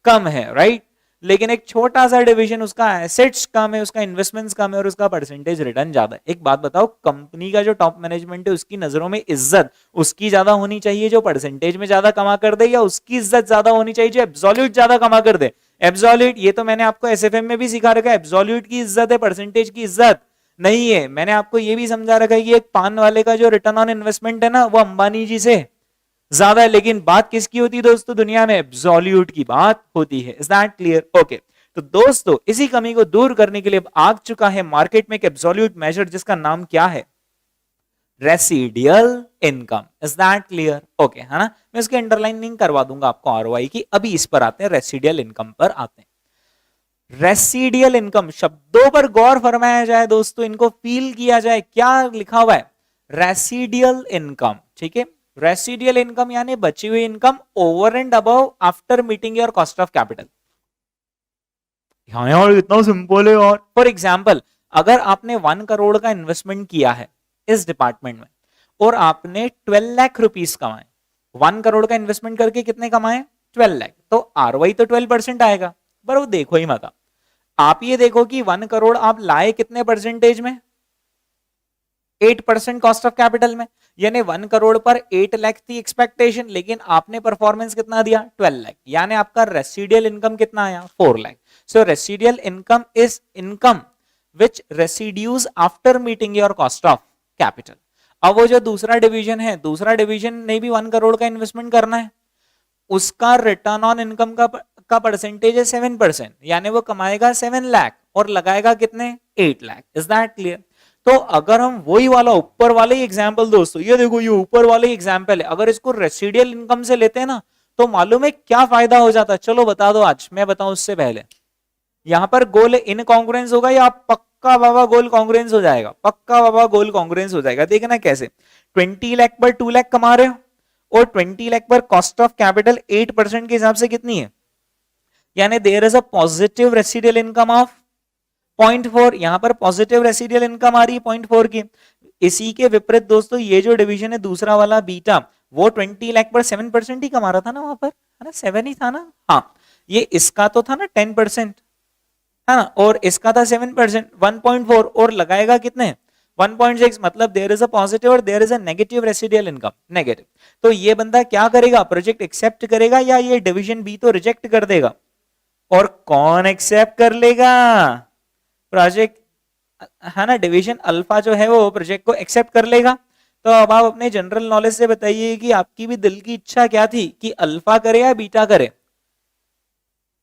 Speaker 1: कम है, राइट. लेकिन एक छोटा सा डिवीजन, उसका एसेट्स कम है, उसका इन्वेस्टमेंट्स कम है और उसका परसेंटेज रिटर्न ज्यादा है. एक बात बताओ, कंपनी का जो टॉप मैनेजमेंट है उसकी नजरों में इज्जत उसकी ज्यादा होनी चाहिए जो परसेंटेज में ज्यादा कमा कर दे, या उसकी इज्जत ज्यादा होनी चाहिए जो एब्सोल्यूट ज्यादा कमा कर दे? एब्सोल्यूट. ये तो मैंने आपको एसएफएम में भी सिखा रखा है, एब्सोल्यूट की इज्जत है, परसेंटेज की इज्जत नहीं है. मैंने आपको ये भी समझा रखा है कि एक पान वाले का जो रिटर्न ऑन इन्वेस्टमेंट है ना, वो अंबानी जी से ज्यादा है. लेकिन बात किसकी होती है दोस्तों दुनिया में? एब्सोल्यूट की बात होती है. Is that clear? ओके. तो दोस्तों इसी कमी को दूर करने के लिए आ चुका है मार्केट में एक एब्सोल्यूट मेजर जिसका नाम क्या है? Residual income. Is that clear? Okay, है ना. मैं इसकी अंडरलाइनिंग करवा दूंगा आपको आरओआई की. अभी इस पर आते हैं, रेसिडियल इनकम पर आते हैं. रेसिडियल इनकम शब्दों पर गौर फरमाया जाए दोस्तों, इनको फील किया जाए. क्या लिखा हुआ है? Residual income. ठीक है. रेसिडियल इनकम यानी बची हुई income over and above after meeting your cost of capital. यार इतना सिंपल है. और फॉर एग्जाम्पल, अगर आपने 1 करोड़ का इन्वेस्टमेंट किया है इस डिपार्टमेंट में और आपने 12 लाख रुपीस कमाए, 1 करोड़ का इन्वेस्टमेंट करके कितने कमाए? 12 लाख. तो आरओआई तो 12% आएगा. पर वो देखो ही मत. आप ये देखो कि 1 करोड़ आप लाए कितने परसेंटेज में? 8% कॉस्ट ऑफ कैपिटल में. यानी 1 करोड़ पर 8 लाख थी एक्सपेक्टेशन, लेकिन आपने परफॉर्मेंस कितना दिया? 12 लाख. यानी आपका रेसिडियल इनकम कितना आया? 4 lakh. So residual income is income which residues after meeting your cost of capital. अब वो जो दूसरा डिवीजन है, दूसरा डिवीजन ने भी 1 करोड़ का इन्वेस्टमेंट करना है, उसका रिटर्न ऑन इनकम का परसेंटेज है 7%. यानी वो कमाएगा 7 लाख और लगाएगा कितने? 8 लाख. Is that clear? तो अगर हम वही वाला ऊपर वाले ही एग्जाम्पल दोस्तों, ये देखो ये ऊपर वाले एग्जाम्पल है, अगर इसको रेसिडियल इनकम से लेते हैं ना, तो मालूम है क्या फायदा हो जाता है? चलो बता दो, आज मैं बताऊं उससे पहले. यहां पर गोल इनकॉन्ग्रुएंस होगा या पक्का बाबा गोल कॉन्ग्रुएंस हो जाएगा? पक्का बाबा गोल कॉन्ग्रुएंस हो जाएगा. देखना कैसे. 20 लाख पर 2 लाख कमा रहे हो और 20 लाख पर कॉस्ट ऑफ कैपिटल 8% के हिसाब से कितनी है? यानी there is a positive residual income of 0.4. यहां पर पॉजिटिव रेसिडियल इनकम आ रही है 0.4 की. इसी के विपरीत दोस्तों ये जो डिवीजन है दूसरा वाला बीटा, वो 20 लाख पर 7% ही कमा रहा था ना, वहां पर है ना, 7 ही था ना. हाँ, ये इसका तो था ना 10%, है ना, और इसका था 7%, 1.4 और लगाएगा कितने? 1.6. मतलब देयर इज अ पॉजिटिव और there is a negative residual income. Negative. तो ये बंदा क्या करेगा? प्रोजेक्ट एक्सेप्ट करेगा या ये डिवीजन बी तो रिजेक्ट कर देगा? और कौन एक्सेप्ट कर लेगा? प्रोजेक्ट, है ना, डिवीजन अल्फा जो है वो प्रोजेक्ट को एक्सेप्ट कर लेगा. तो अब आप अपने जनरल नॉलेज से बताइए कि आपकी भी दिल की इच्छा क्या थी कि अल्फा करे या बीटा करे?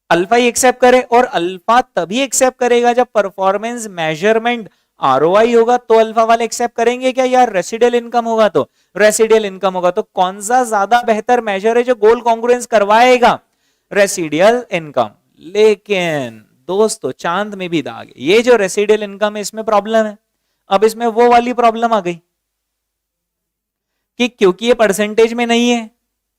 Speaker 1: अल्फा ही एक्सेप्ट करे. और अल्फा तभी एक्सेप्ट करेगा जब परफॉर्मेंस मेजरमेंट आरओआई होगा, तो अल्फा वाले एक्सेप्ट करेंगे क्या? यार रेसिडियल इनकम होगा तो रेसिडियल इनकम होगा. तो कौन सा ज्यादा बेहतर मेजर है जो गोल कॉन्ग्रुएंस करवाएगा? Residual income. लेकिन दोस्तों चांद में भी दाग है. ये जो रेसिडियल इनकम है इसमें प्रॉब्लम है. अब इसमें वो वाली प्रॉब्लम आ गई कि क्योंकि ये परसेंटेज में नहीं है,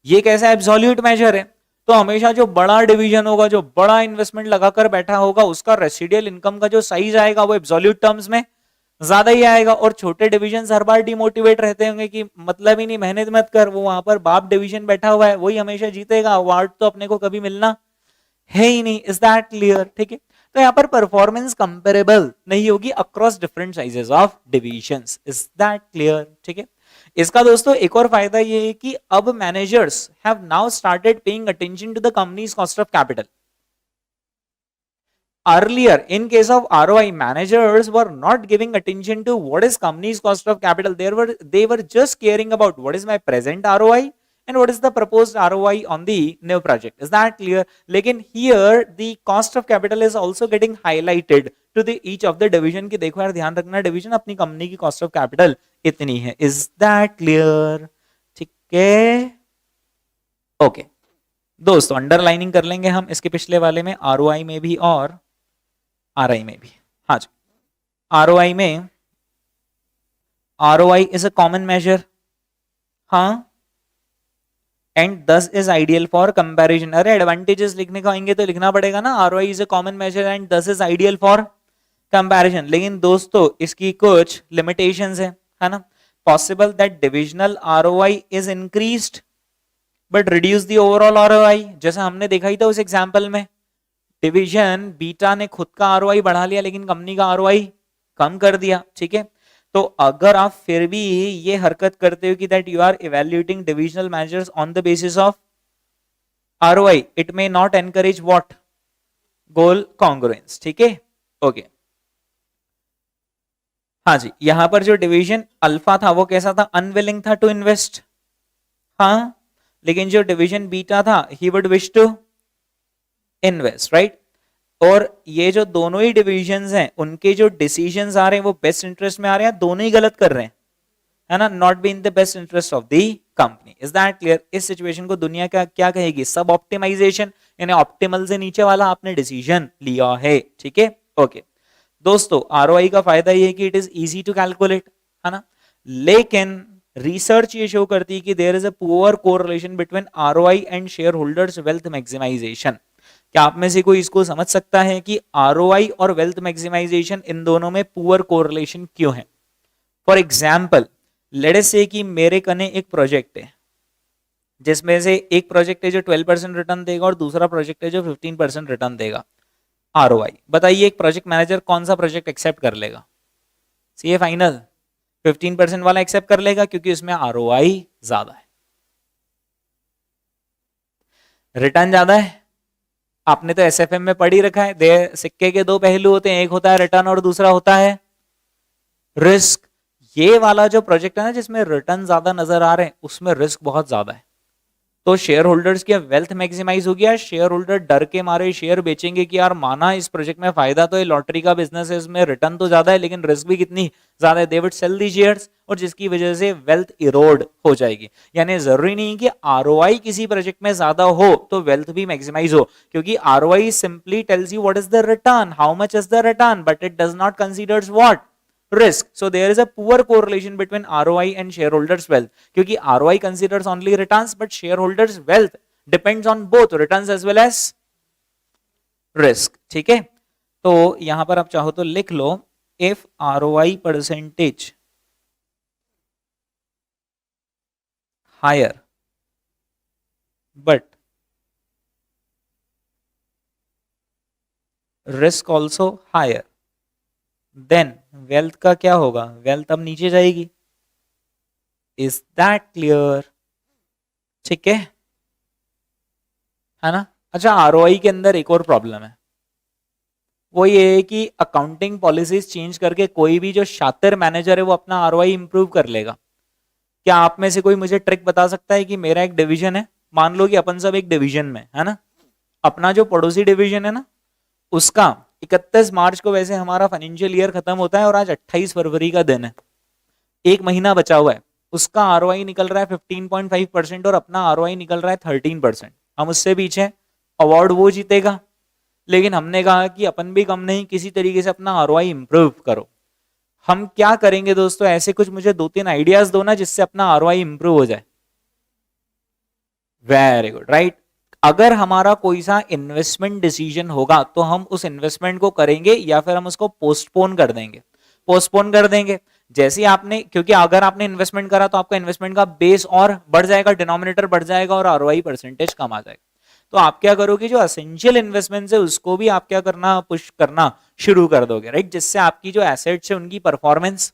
Speaker 1: ये कैसा एब्सोल्यूट मेजर है, तो हमेशा जो बड़ा डिवीजन होगा, जो बड़ा इन्वेस्टमेंट लगाकर बैठा होगा, उसका रेसिडियल इनकम का जो साइज आएगा वो एब्सोल्यूट टर्म्स में ज्यादा ही आएगा. और छोटे डिवीजन हर बार डिमोटिवेट रहते होंगे कि मतलब ही नहीं, मेहनत मत कर, वो वहां पर बाप डिवीजन बैठा हुआ है, वही हमेशा जीतेगा, अवार्ड तो अपने को कभी मिलना है ही नहीं. Is that clear? ठीक है. तो यहाँ पर परफॉर्मेंस कंपेरेबल नहीं होगी across different sizes of divisions. Is that clear? ठीक है. इसका दोस्तों एक और फायदा ये है कि अब managers have now started paying attention to the company's cost of capital. Earlier, in case of ROI, managers were not giving attention to what is company's cost of capital. They were just caring about what is my present ROI and what is the proposed ROI on the new project. Is that clear? लेकिन here the cost of capital is also getting highlighted to the each of the division की देखो यार ध्यान रखना division अपनी company की cost of capital इतनी है. Is that clear? ठीक है ओके दोस्तों अंडरलाइनिंग कर लेंगे हम इसके पिछले वाले में ROI में भी और RI में भी. हाँ जी ROI में ROI is a common measure. हाँ and this is ideal for comparison. अरे एडवांटेजेस लिखने का आएंगे तो लिखना पड़ेगा ना. ROI is a common measure and this is ideal for comparison. लेकिन दोस्तों इसकी कुछ लिमिटेशंस है ना. Possible that divisional ROI is increased but reduce the overall ROI. जैसा हमने देखा ही था उस एग्जांपल में डिवीजन बीटा ने खुद का ROI बढ़ा लिया लेकिन कंपनी का ROI कम कर दिया. ठीक है तो अगर आप फिर भी ये हरकत करते हो कि that you are evaluating divisional managers on the basis of ROI, it may not encourage what goal congruence. ठीक है ओके हाँ जी यहां पर जो डिवीजन अल्फा था वो कैसा था, अनविलिंग था टू इन्वेस्ट. हाँ लेकिन जो डिवीजन बीटा था he would wish to invest right. और ये जो दोनों ही डिविजन्स हैं उनके जो डिसीजंस आ रहे हैं वो बेस्ट इंटरेस्ट में आ रहे हैं, दोनों ही गलत कर रहे हैं है ना. Not be in the best interest of the company. Is that clear? इस सिचुएशन को दुनिया का क्या कहेगी, सब ऑप्टिमाइजेशन यानी ऑप्टिमल से नीचे वाला आपने डिसीजन लिया है. ठीक है ओके दोस्तों ROI का फायदा ये है कि it is easy to calculate है ना. लेकिन रिसर्च ये शो करती है कि there is a poor correlation between ROI and shareholders wealth maximisation. क्या आप में से कोई इसको समझ सकता है कि ROI और वेल्थ मैक्सिमाइजेशन इन दोनों में पुअर कोरिलेशन क्यों है? फॉर एग्जाम्पल लेट अस से कि मेरे कने एक प्रोजेक्ट है जिसमें से एक प्रोजेक्ट है जो 12% रिटर्न देगा और दूसरा प्रोजेक्ट है जो 15% रिटर्न देगा. ROI बताइए एक प्रोजेक्ट मैनेजर कौन सा प्रोजेक्ट एक्सेप्ट कर लेगा? सीए फाइनल 15% वाला एक्सेप्ट कर लेगा क्योंकि उसमें ROI ज्यादा है, रिटर्न ज्यादा है. आपने तो SFM में पढ़ ही रखा है सिक्के के दो पहलू होते हैं, एक होता है रिटर्न और दूसरा होता है रिस्क. ये वाला जो प्रोजेक्ट है ना जिसमें रिटर्न ज्यादा नजर आ रहे हैं उसमें रिस्क बहुत ज्यादा है. तो शेयर होल्डर्स की वेल्थ मैक्सिमाइज हो गया. शेयर होल्डर डर के मारे शेयर बेचेंगे कि यार माना इस प्रोजेक्ट में फायदा तो है, लॉटरी का बिजनेस है, इसमें रिटर्न तो ज्यादा है लेकिन रिस्क भी कितनी ज्यादा है. They would sell the shares और जिसकी वजह से वेल्थ इरोड हो जाएगी. यानी जरूरी नहीं कि ROI किसी प्रोजेक्ट में ज्यादा हो तो वेल्थ भी मैक्सिमाइज हो, क्योंकि ROI simply tells you what is the return, how much is the return, but it does not considers what risk. So there is a poor correlation between ROI and shareholders wealth, क्योंकि ROI considers only returns but shareholders wealth depends on both returns as well as risk. ठीक है तो यहां पर आप चाहो तो लिख लो if ROI percentage higher but risk also higher then wealth का क्या होगा, वेल्थ अब नीचे जाएगी. Is that clear? ठीक है ना. अच्छा ROI के अंदर एक और प्रॉब्लम है, वो ये है कि अकाउंटिंग पॉलिसीज चेंज करके कोई भी जो शातिर मैनेजर है वो अपना ROI इंप्रूव कर लेगा. क्या आप में से कोई मुझे ट्रिक बता सकता है कि मेरा एक डिवीजन है, मान लो कि अपन सब एक डिवीजन में है ना, अपना जो पड़ोसी डिवीजन है ना उसका 31 मार्च को वैसे हमारा फाइनेंशियल ईयर खत्म होता है और आज 28 फरवरी का दिन है, एक महीना बचा हुआ है, उसका ROI निकल रहा है 15.5% और अपना ROI निकल रहा है 13%. हम उससे पीछे, अवार्ड वो जीतेगा. लेकिन हमने कहा कि अपन भी कम नहीं, किसी तरीके से अपना ROI इंप्रूव करो. हम क्या करेंगे दोस्तों, ऐसे कुछ मुझे 2-3 आइडियाज दो ना जिससे अपना ROI इंप्रूव हो जाए. Very good right. अगर हमारा कोई सा इन्वेस्टमेंट डिसीजन होगा तो हम उस इन्वेस्टमेंट को करेंगे या फिर हम उसको पोस्टपोन कर देंगे. पोस्टपोन कर देंगे जैसे आपने, क्योंकि अगर आपने इन्वेस्टमेंट करा तो आपका इन्वेस्टमेंट का बेस और बढ़ जाएगा, डिनोमिनेटर बढ़ जाएगा और ROI परसेंटेज कम आ जाएगा. तो आप क्या करोगे, जो एसेंशियल इन्वेस्टमेंट है उसको भी आप क्या करना, पुश करना शुरू कर दोगे राइट, जिससे आपकी जो एसेट्स है उनकी परफॉर्मेंस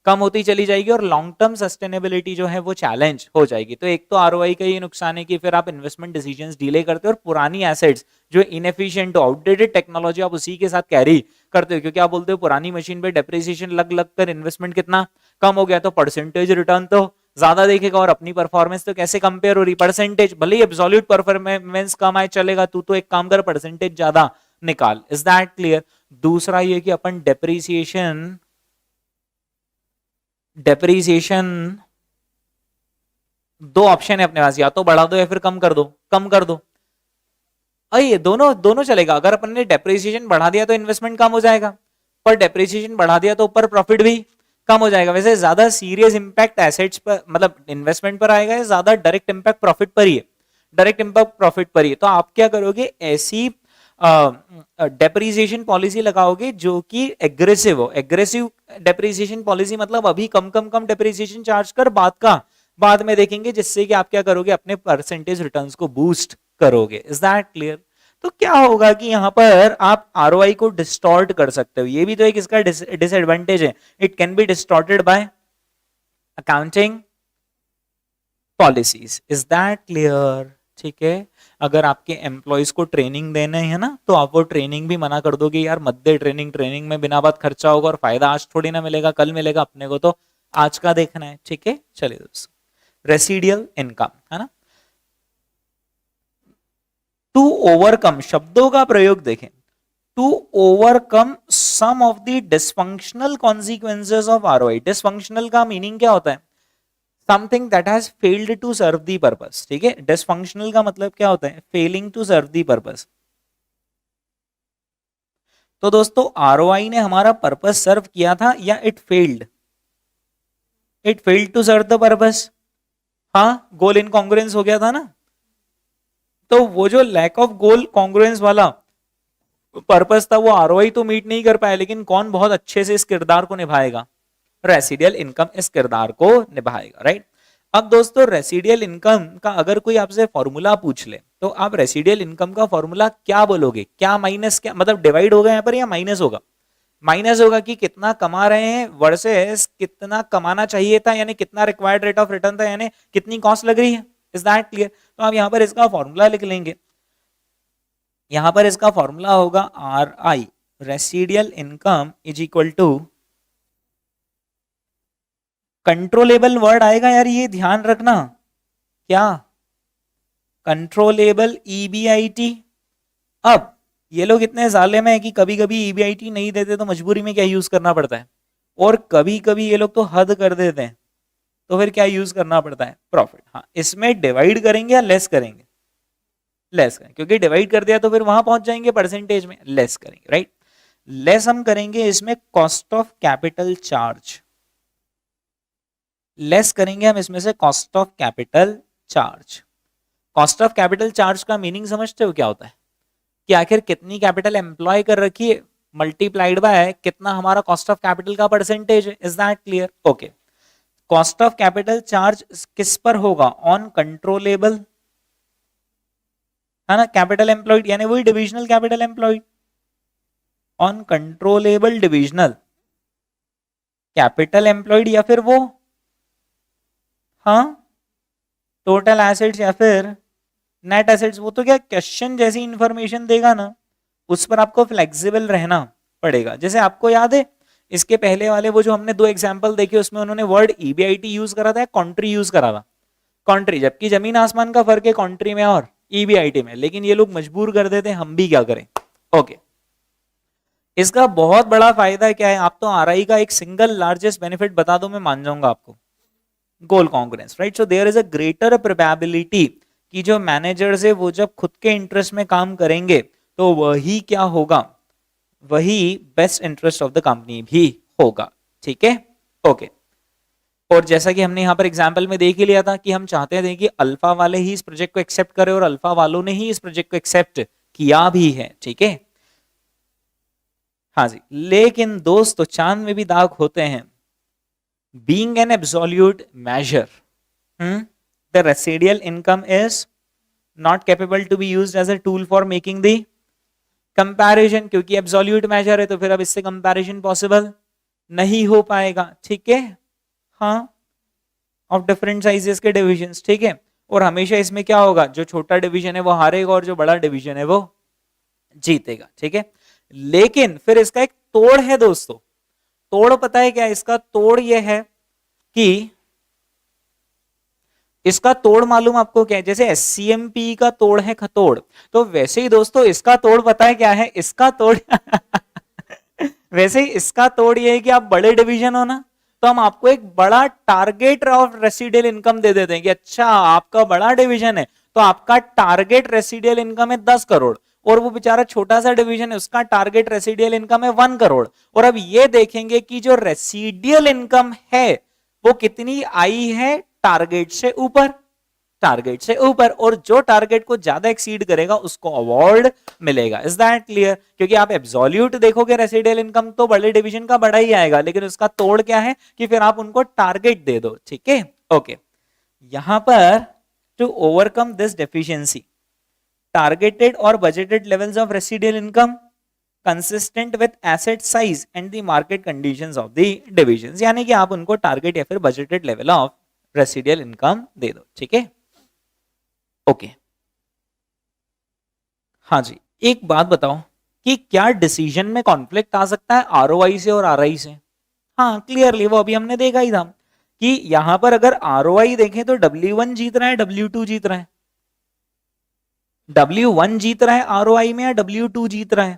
Speaker 1: कम होती चली जाएगी और लॉन्ग टर्म सस्टेनेबिलिटी जो है वो चैलेंज हो जाएगी. तो एक तो ROI का ये नुकसान है कि फिर आप इन्वेस्टमेंट डिसीजंस डिले करते हो और पुरानी एसेट्स जो इनएफिशिएंट हो, आउटडेटेड टेक्नोलॉजी आप उसी के साथ कैरी करते हो, क्योंकि आप बोलते हो पुरानी मशीन पे डेप्रिसिएशन लग लग कर इन्वेस्टमेंट कितना कम हो गया तो परसेंटेज रिटर्न तो ज्यादा देखेगा और अपनी परफॉर्मेंस तो कैसे कंपेयर हो रही, परसेंटेज, भले ही एब्सोल्यूट परफॉर्मेंस कम आए चलेगा, तू तो एक काम कर परसेंटेज ज्यादा निकाल। Is that clear? दूसरा ये कि अपन डेप्रीसिएशन डेप्रीसिएशन दो ऑप्शन है अपने पास, या तो बढ़ा दो या फिर कम कर दो, कम कर दो। ये दोनों दोनों चलेगा। अगर अपन ने डेप्रिसिएशन बढ़ा दिया तो इन्वेस्टमेंट कम हो जाएगा, पर डेप्रिसिएशन बढ़ा दिया तो ऊपर प्रॉफिट भी कम हो जाएगा। वैसे ज्यादा सीरियस इंपैक्ट एसेट्स पर मतलब इन्वेस्टमेंट पर आएगा या ज्यादा डायरेक्ट इंपैक्ट प्रॉफिट पर ही है? डायरेक्ट इंपैक्ट प्रॉफिट पर ही है। तो आप क्या करोगे, ऐसी डेप्रिसिएशन पॉलिसी लगाओगे जो कि एग्रेसिव हो। एग्रेसिव डेप्रिसिएशन पॉलिसी मतलब अभी कम कम कम डेप्रिसिएशन चार्ज कर, बाद में देखेंगे, जिससे कि आप क्या करोगे, अपने परसेंटेज रिटर्न्स को बूस्ट करोगे। Is that clear? तो क्या होगा कि यहां पर आप आरओआई को डिस्टॉर्ट कर सकते हो, ये भी तो एक इसका डिसएडवांटेज है। It can be distorted by accounting policies. Is that clear? ठीक है। अगर आपके एम्प्लॉयज को ट्रेनिंग देने है ना, तो आप वो ट्रेनिंग भी मना कर दोगे, यार मत दे ट्रेनिंग, ट्रेनिंग में बिना बात खर्चा होगा और फायदा आज थोड़ी ना मिलेगा, कल मिलेगा, अपने को तो आज का देखना है। ठीक है, चलिए दोस्तों, रेसिडियल इनकम है ना। टू ओवरकम शब्दों का प्रयोग देखें, to overcome some of the dysfunctional consequences of ROI. Dysfunctional का मीनिंग क्या होता है? Something that has failed to serve the purpose. ठीक है, डिसफंक्शनल का मतलब क्या होता है? Failing to serve the purpose. तो दोस्तों आरओआई ने हमारा पर्पस सर्व किया था या it failed? It failed to serve the purpose. हाँ, गोल इनकॉन्ग्रुएंस हो गया था ना। तो वो जो लैक ऑफ गोल कॉन्ग्रुएंस वाला पर्पस था, वो आरओआई तो मीट नहीं कर पाया, लेकिन कौन बहुत अच्छे से इस किरदार को निभाएगा? रेसिडियल इनकम इस किरदार को निभाएगा, राइट। अब दोस्तों रेसिडियल इनकम का अगर कोई आपसे फॉर्मूला पूछ ले, तो आप रेसिडियल इनकम का फॉर्मूला क्या बोलोगे? क्या माइनस क्या, मतलब डिवाइड होगा यहाँ पर या माइनस होगा? माइनस होगा कि कितना कमा रहे हैं वर्सेस कितना कमाना चाहिए था, यानी कितना रिक्वायर्ड रेट ऑफ रिटर्न था, यानी कितनी कॉस्ट लग रही है। Is that clear? तो आप यहाँ पर इसका फॉर्मूला लिख लेंगे। यहां पर इसका फॉर्मूला होगा R I, residual income is equal to, controllable word आएगा यार, ये ध्यान रखना, क्या? Controllable EBIT. अब ये लोग इतने जालिम है कि कभी कभी ईबीआईटी नहीं देते तो मजबूरी में क्या यूज करना पड़ता है, और कभी कभी ये लोग तो हद कर देते हैं, तो फिर क्या यूज करना पड़ता है? प्रॉफिट। हाँ, इसमें डिवाइड करेंगे या लेस करेंगे? लेस करेंगे, क्योंकि डिवाइड कर दिया तो फिर वहां पहुंच जाएंगे परसेंटेज में। लेस करेंगे, राइट। लेस हम करेंगे इसमें cost of capital charge, less करेंगे हम इसमें से cost of capital charge. Cost of capital charge का मीनिंग समझते हो क्या होता है? कि आखिर कितनी कैपिटल एम्प्लॉय कर रखी है मल्टीप्लाइड बाय कितना हमारा कॉस्ट ऑफ कैपिटल का परसेंटेज है। Is that clear? Okay. Cost of capital charge किस पर होगा? ऑन कंट्रोलेबल, है ना, कैपिटल एम्प्लॉयड, यानी वही divisional capital employed, on controllable divisional capital employed, या फिर वो, हाँ, टोटल एसेट्स या फिर नेट एसेट्स। वो तो क्या क्वेश्चन जैसी इंफॉर्मेशन देगा ना, उस पर आपको फ्लेक्सिबल रहना पड़ेगा। जैसे आपको याद है इसके पहले वाले वो जो हमने दो एग्जांपल देखे, उसमें उन्होंने वर्ड ईबीआईटी यूज करा था, कॉन्ट्री यूज करा था, कॉन्ट्री, जबकि जमीन आसमान का फर्क है कॉन्ट्री में और ईबीआईटी में, लेकिन ये लोग मजबूर कर देते हैं, हम भी क्या करें। ओके। इसका बहुत बड़ा फायदा क्या है? आप तो आरआई का एक सिंगल लार्जेस्ट बेनिफिट बता दो, मैं मान जाऊंगा आपको, goal congruence, right. So there is a greater probability कि जो मैनेजर्स है वो जब खुद के इंटरेस्ट में काम करेंगे तो वही क्या होगा, वही best interest of the company भी होगा। ठीक है, ओके। और जैसा कि हमने यहाँ पर एग्जाम्पल में देख ही लिया था कि हम चाहते थे कि अल्फा वाले ही इस प्रोजेक्ट को एक्सेप्ट करें, और अल्फा वालों ने ही इस प्रोजेक्ट को एक्सेप्ट किया भी है। ठीक है, हाँ जी। लेकिन दोस्तों चांद में भी दाग होते हैं। Being an absolute major, the residual income is not capable to be used as a tool for making the comparison, क्योंकि एब्सोल्यूट मेजर है तो फिर अब इससे कंपैरिजन पॉसिबल नहीं हो पाएगा। ठीक है, हाँ, ऑफ डिफरेंट साइजेस के डिविजन्स। ठीक है, और हमेशा इसमें क्या होगा, जो छोटा डिवीजन है वो हारेगा और जो बड़ा डिवीजन है वो जीतेगा। ठीक है, लेकिन फिर इसका एक तोड़ है दोस्तों। तोड़ पता है क्या इसका? तोड़ ये है कि इसका तोड़ मालूम आपको क्या है? जैसे SCMP का तोड़ है खतोड़, तो वैसे ही दोस्तों इसका तोड़ पता है क्या है? इसका तोड़ वैसे ही इसका तोड़ ये है कि आप बड़े डिवीजन हो ना, तो हम आपको एक बड़ा टारगेट ऑफ रेसिडियल इनकम दे देते हैं कि अच्छा आपका बड़ा डिवीजन है तो आपका टारगेट रेसिडियल इनकम है 10 करोड़, और वो बेचारा छोटा सा डिवीजन है उसका टारगेट रेसिडियल इनकम है 1 करोड़। और अब ये देखेंगे कि जो रेसिडियल इनकम है वो कितनी आई है टारगेट से ऊपर, टारगेट से ऊपर, और जो टारगेट को ज्यादा एक्सीड करेगा उसको अवार्ड मिलेगा। Is that clear? क्योंकि आप एब्सोल्यूट देखोगे रेसिडियल इनकम तो बड़े डिवीजन का बड़ा ही आएगा, लेकिन उसका तोड़ क्या है कि फिर आप उनको टारगेट दे दो। ठीक है, ओके। यहां पर to overcome this deficiency targeted और budgeted levels of residual income consistent with asset size and the market conditions of the divisions, यानी कि आप उनको टारगेट या फिर budgeted level of residual income दे दो। ठीक है, ओके। हाँ जी, एक बात बताओ कि क्या डिसीजन में कॉन्फ्लिक्ट आ सकता है आरओआई से और आरआई से? हाँ क्लियरली, वो अभी हमने देखा ही था कि यहां पर अगर आरओआई देखें तो W1 जीत रहा है, W2 जीत रहा है। W1 जीत रहा है आरओआई में या W2 जीत रहा है?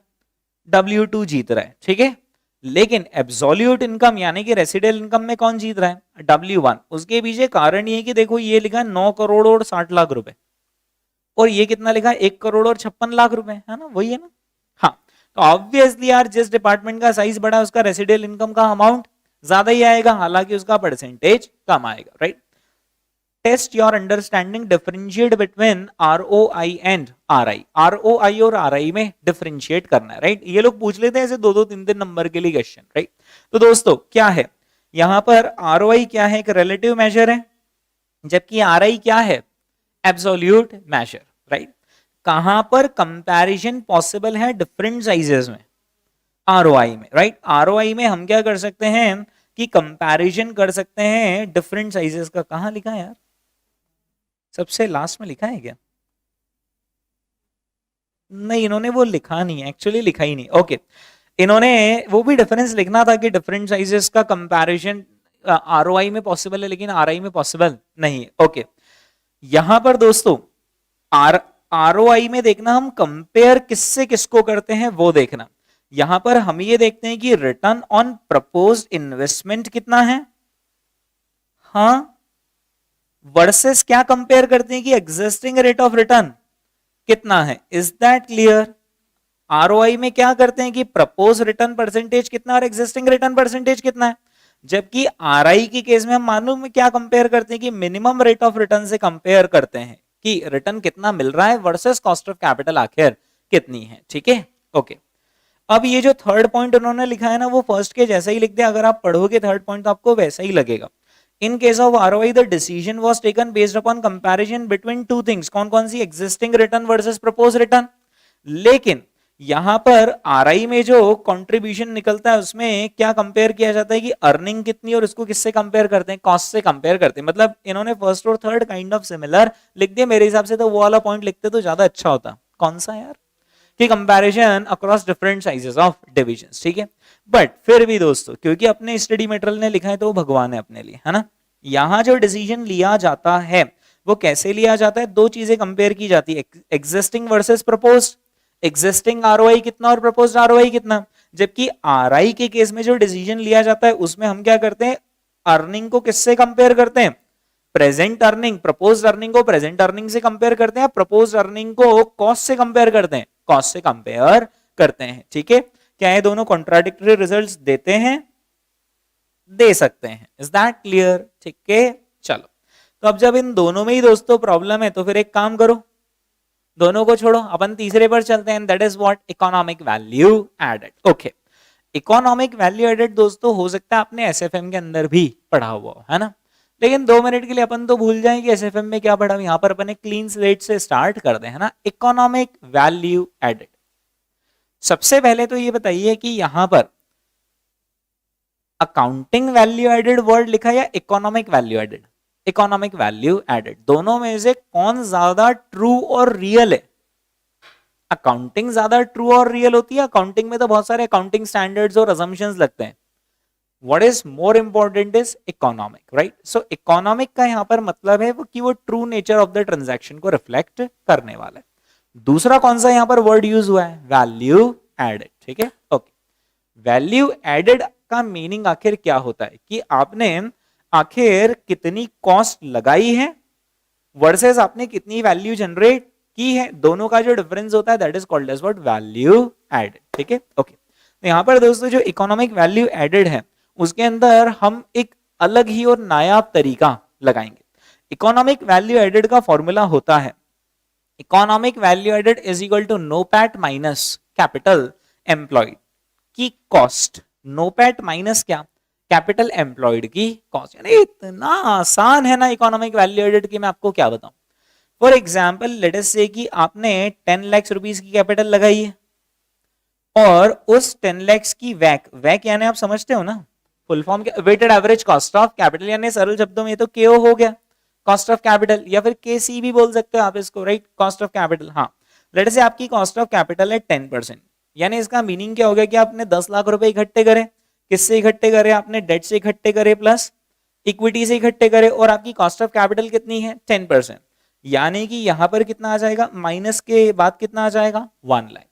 Speaker 1: W2 जीत रहा है, ठीक है। लेकिन एब्सोल्यूट इनकम यानी कि रेसिडियल इनकम में कौन जीत रहा है? W1। उसके पीछे कारण ये कि देखो ये लिखा है 9 करोड़ और 60 लाख रुपए, और ये कितना लिखा है? 1 करोड़ और 56 लाख रुपए, है ना, वही है ना। हाँ, तो ऑब्वियसली यार जिस डिपार्टमेंट का साइज बड़ा है उसका रेसिडियल इनकम का अमाउंट ज्यादा ही आएगा, हालांकि उसका परसेंटेज कम आएगा, right. Test your understanding, differentiate between ROI and RI. ROI और आरआई में डिफरेंशिएट करना है, राइट। ये लोग पूछ लेते हैं ऐसे 2-2 3-3 नंबर के लिए क्वेश्चन, राइट। तो दोस्तों क्या है यहां पर? आरओआई क्या है? एक रिलेटिव मेजर है, जबकि आरआई क्या है? Absolute major, right. कहां पर कंपैरिजन पॉसिबल है? डिफरेंट साइजेस में, आरओआई में, राइट। आरओआई में हम क्या कर सकते हैं कि कंपैरिजन कर सकते हैं डिफरेंट साइजेस का। कहां लिखा है यार? सबसे लास्ट में लिखा है क्या? नहीं, इन्होंने वो लिखा नहीं है, एक्चुअली लिखा ही नहीं, ओके। इन्होंने वो भी डिफरेंस लिखना था कि डिफरेंट साइजेस का कंपैरिजन आरओआई में पॉसिबल है लेकिन आरआई में पॉसिबल नहीं है, ओके। यहां पर दोस्तों आरओआई में देखना हम कंपेयर किससे किसको करते हैं वो देखना। यहां पर हम ये देखते हैं कि रिटर्न ऑन प्रपोज्ड इन्वेस्टमेंट कितना है, हाँ, वर्सेस क्या कंपेयर करते हैं कि एग्जिस्टिंग रेट ऑफ रिटर्न कितना है। Is that clear? आरओआई में क्या करते हैं कि प्रपोज रिटर्न परसेंटेज कितना और एग्जिस्टिंग रिटर्न परसेंटेज कितना है, जबकि आरआई के केस में हम मालूम में क्या कंपेयर करते हैं कि मिनिमम रेट ऑफ रिटर्न से कंपेयर करते हैं कि रिटर्न कितना मिल रहा है वर्सेस कॉस्ट ऑफ कैपिटल आखिर कितनी है, ठीक है, ओके। अब ये जो थर्ड पॉइंट उन्होंने लिखा है ना वो फर्स्ट के जैसा ही लिख दिया, अगर आप पढ़ोगे थर्ड पॉइंट तो आपको वैसा ही लगेगा। In case of ROI the decision was taken based upon comparison between two things, कौन कौन सी? Existing return versus propose return. लेकिन यहां पर आरआई में जो कंट्रीब्यूशन निकलता है उसमें क्या कंपेयर किया जाता है कि अर्निंग कितनी, और उसको किससे कंपेयर करते हैं? कॉस्ट से कंपेयर करते हैं। मतलब इन्होंने फर्स्ट और थर्ड काइंड ऑफ सिमिलर लिख दिया। मेरे हिसाब से तो वो वाला पॉइंट लिखते तो ज्यादा अच्छा होता। कौन सा यार? कि comparison across different sizes of divisions, ठीक है। बट फिर भी दोस्तों क्योंकि अपने स्टडी मटेरियल ने लिखा है तो वो भगवान है अपने लिए, है ना। यहां जो डिसीजन लिया जाता है वो कैसे लिया जाता है? दो चीजें कंपेयर की जाती है, existing versus proposed. Existing ROI कितना और प्रपोज्ड आरओआई कितना। जबकि आरआई के केस में जो डिसीजन लिया जाता है उसमें हम क्या करते हैं? अर्निंग को किससे कंपेयर करते हैं? प्रेजेंट अर्निंग, प्रपोज्ड अर्निंग को प्रेजेंट अर्निंग से कंपेयर करते हैं, प्रपोज्ड अर्निंग को कॉस्ट से कंपेयर करते हैं, कॉस्ट से कंपेयर करते हैं, ठीक है। क्या ये दोनों कॉन्ट्राडिक्टरी रिजल्ट्स देते हैं? दे सकते हैं। Is that clear? ठीक है, चलो। तो अब जब इन दोनों में ही दोस्तों प्रॉब्लम है तो फिर एक काम करो, दोनों को छोड़ो, अपन तीसरे पर चलते हैं। That is what? Economic value added, okay. Economic value added दोस्तों हो सकता है आपने एसएफएम के अंदर भी पढ़ा हुआ हो, है ना। लेकिन 2 मिनट के लिए अपन तो भूल जाएं कि एसएफएम में क्या पढ़ा। यहाँ पर अपन एक क्लीन स्लेट से स्टार्ट कर दें, है ना। इकोनॉमिक वैल्यू एडेड, सबसे पहले तो ये बताइए कि यहां पर अकाउंटिंग वैल्यू एडेड वर्ड लिखा है या economic value added? Economic value added. दोनों में से कौन ज्यादा ट्रू और रियल है? अकाउंटिंग ज्यादा ट्रू और रियल होती है। अकाउंटिंग में तो बहुत सारे अकाउंटिंग स्टैंडर्ड्स और असम्पशंस लगते हैं, what is more important is economic, right? So economic का यहाँ पर मतलब है वो कि वो true nature of the transaction को रिफ्लेक्ट करने वाला है। दूसरा कौन सा यहाँ पर वर्ड यूज हुआ है? वैल्यू एडेड, ठीक है, ओके। वैल्यू एडेड का मीनिंग आखिर क्या होता है कि आपने आखिर कितनी कॉस्ट लगाई है वर्सेस आपने कितनी वैल्यू जनरेट की है, दोनों का जो डिफरेंस होता है that is called as what? Value added, ठीक है, ओके। तो यहाँ पर दोस्तों जो इकोनॉमिक वैल्यू एडेड है उसके अंदर हम एक अलग ही और नायाब तरीका लगाएंगे। इकोनॉमिक वैल्यू एडेड का फॉर्मूला होता है economic value added is equal to NOPAT minus capital employed की कॉस्ट। नोपैट माइनस क्या? कैपिटल एम्प्लॉयड की कॉस्ट। यानी इतना आसान है ना इकोनॉमिक वैल्यू एडेड की, मैं आपको क्या बताऊं। फॉर एग्जाम्पल लेट अस से कि आपने 10 लाख रुपीस की कैपिटल लगाई है और उस 10 लाख की वैक यानी आप समझते हो ना फुल फॉर्म क्या? Weighted average cost of capital, यानी सरल शब्दों में तो केओ हो गया, कॉस्ट ऑफ कैपिटल, या फिर केसी भी बोल सकते हो आप इसको, राइट? Cost of capital. हाँ, लेट से आपकी कॉस्ट ऑफ कैपिटल है 10%, यानी इसका मीनिंग क्या हो गया कि आपने 10 लाख रुपए इकट्ठे करे। किससे इकट्ठे करे? आपने डेट से इकट्ठे करे प्लस इक्विटी से इकट्ठे करे, और आपकी कॉस्ट ऑफ कैपिटल कितनी है? 10%। यानी कि यहां पर कितना आ जाएगा? माइनस के बाद कितना आ जाएगा? 1 लाख।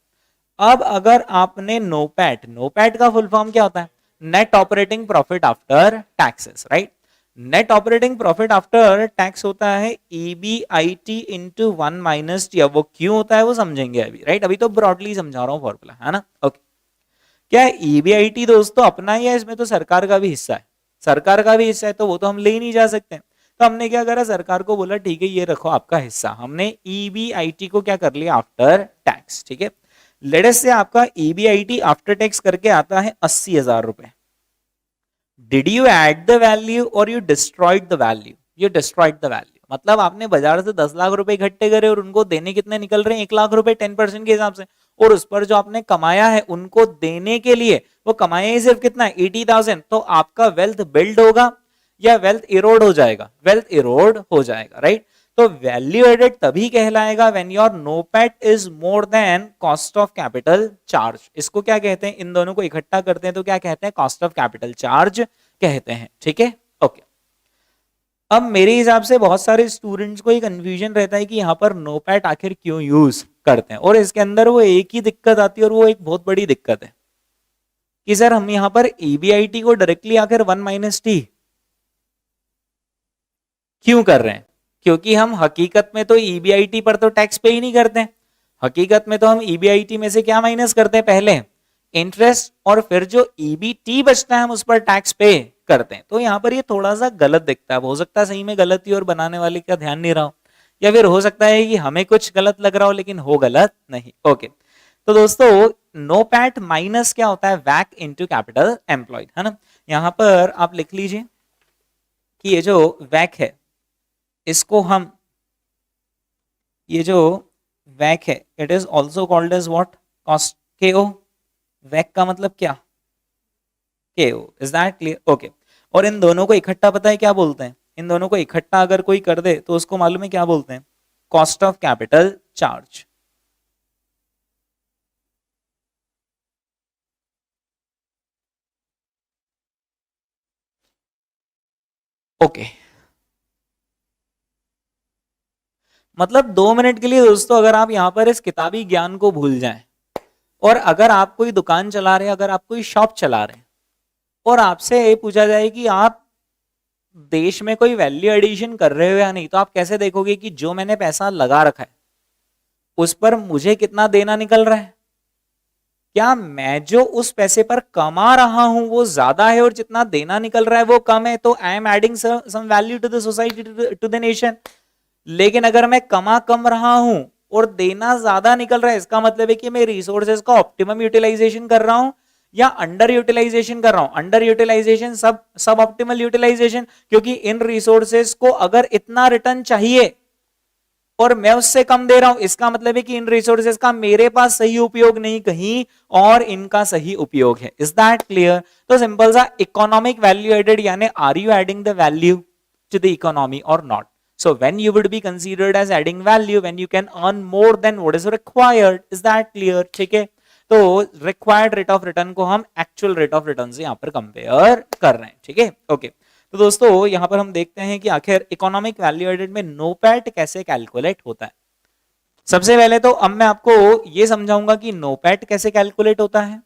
Speaker 1: अब अगर आपने नोपैट का फुल फॉर्म क्या होता है? Net operating profit after taxes, right? Net operating profit after tax होता है EBIT इंटू 1 माइनस टी। अब वो क्यों होता है वो समझेंगे अभी, राइट? अभी तो ब्रॉडली समझा रहा हूँ फॉर्मूला, है ना, ओके। क्या है EBIT दोस्तों अपना ही है? इसमें तो सरकार का भी हिस्सा है, सरकार का भी हिस्सा है, तो वो तो हम ले ही नहीं जा सकते। तो हमने क्या करा? सरकार को बोला ठीक है ये रखो आपका हिस्सा। हमने EBIT को क्या कर लिया? आफ्टर टैक्स, ठीक है। लेट अस से आपका EBIT आफ्टर टैक्स करके आता है 80,000 रुपए। Did you add the value or you destroyed the value? You destroyed the value, मतलब आपने बाजार से 10 लाख रुपए इकट्ठे करे और उनको देने कितने निकल रहे हैं? 1 लाख रुपए 10% के हिसाब से, और उस पर जो आपने कमाया है उनको देने के लिए वो कमाया ही सिर्फ कितना? 80,000। तो आपका वेल्थ बिल्ड होगा या वेल्थ इरोड हो जाएगा? वेल्थ इरोड हो जाएगा, राइट? तो वैल्यू एडेड तभी कहलाएगा when your NOPAT is more than cost of capital charge. इसको क्या कहते हैं? इन दोनों को इकट्ठा करते हैं तो क्या कहते हैं? कॉस्ट ऑफ कैपिटल चार्ज कहते हैं, ठीक है, ओके। अब मेरे हिसाब से बहुत सारे स्टूडेंट्स को एक कंफ्यूजन रहता है कि यहाँ पर नोपैट आखिर क्यों यूज करते हैं, और इसके अंदर वो एक ही दिक्कत आती है और वो एक बहुत बड़ी दिक्कत है कि सर हम यहाँ पर EBIT को डायरेक्टली आखिर 1 माइनस टी क्यों कर रहे हैं? क्योंकि हम हकीकत में तो EBIT पर तो टैक्स पे ही नहीं करते हैं। हकीकत में तो हम EBIT में से क्या माइनस करते हैं? पहले इंटरेस्ट, और फिर जो EBT बचता है हम उस पर टैक्स पे करते हैं। तो यहाँ पर ये थोड़ा सा गलत दिखता है। हो सकता है सही में गलत ही और बनाने वाले का ध्यान नहीं रहा हो, या फिर हो सकता है कि हमें कुछ गलत लग रहा हो लेकिन हो गलत नहीं, ओके। तो दोस्तों नोपैट माइनस क्या होता है? वैक इनटू कैपिटल एम्प्लॉयड, है ना। यहाँ पर आप लिख लीजिए कि ये जो वैक है इसको हम, ये जो वैक है it is also called as what? Cost, KO। वैक का मतलब क्या? KO, is that clear? Okay. और इन दोनों को इकट्ठा पता है क्या बोलते हैं? इन दोनों को इकट्ठा अगर कोई कर दे तो उसको मालूम है क्या बोलते हैं? Cost of capital charge. Okay, मतलब 2 मिनट के लिए दोस्तों अगर आप यहां पर इस किताबी ज्ञान को भूल जाएं, और अगर आप कोई दुकान चला रहे हैं, अगर आप कोई शॉप चला रहे हैं, और आपसे ये पूछा जाए कि आप देश में कोई वैल्यू एडिशन कर रहे हो या नहीं, तो आप कैसे देखोगे कि जो मैंने पैसा लगा रखा है उस पर मुझे कितना देना निकल रहा है? क्या मैं जो उस पैसे पर कमा रहा हूं वो ज्यादा है और जितना देना निकल रहा है वो कम है? तो I am adding some value to the society, to the nation. लेकिन अगर मैं कमा कम रहा हूं और देना ज्यादा निकल रहा है, इसका मतलब है कि मैं रिसोर्सेज का ऑप्टिमम यूटिलाइजेशन कर रहा हूं या अंडर यूटिलाइजेशन कर रहा हूं? अंडर यूटिलाइजेशन, सब ऑप्टिमल यूटिलाइजेशन, क्योंकि इन रिसोर्सेज को अगर इतना रिटर्न चाहिए और मैं उससे कम दे रहा हूं, इसका मतलब है कि इन रिसोर्सेज का मेरे पास सही उपयोग नहीं, कहीं और इनका सही उपयोग है। Is that clear? तो सिंपल सा इकोनॉमिक वैल्यू एडेड यानी are you adding the value to the economy और not? So when you would be considered as adding value when you can earn more than what is required. Is that clear? ठीक है। तो required rate of return को हम actual rate of return से यहाँ पर compare कर रहे हैं, ठीक है। ओके, तो दोस्तों यहाँ पर हम देखते हैं कि आखिर इकोनॉमिक वैल्यू एडेड में नोपैट कैसे कैलकुलेट होता है। सबसे पहले तो अब मैं आपको ये समझाऊंगा कि नोपैट कैसे कैलकुलेट होता है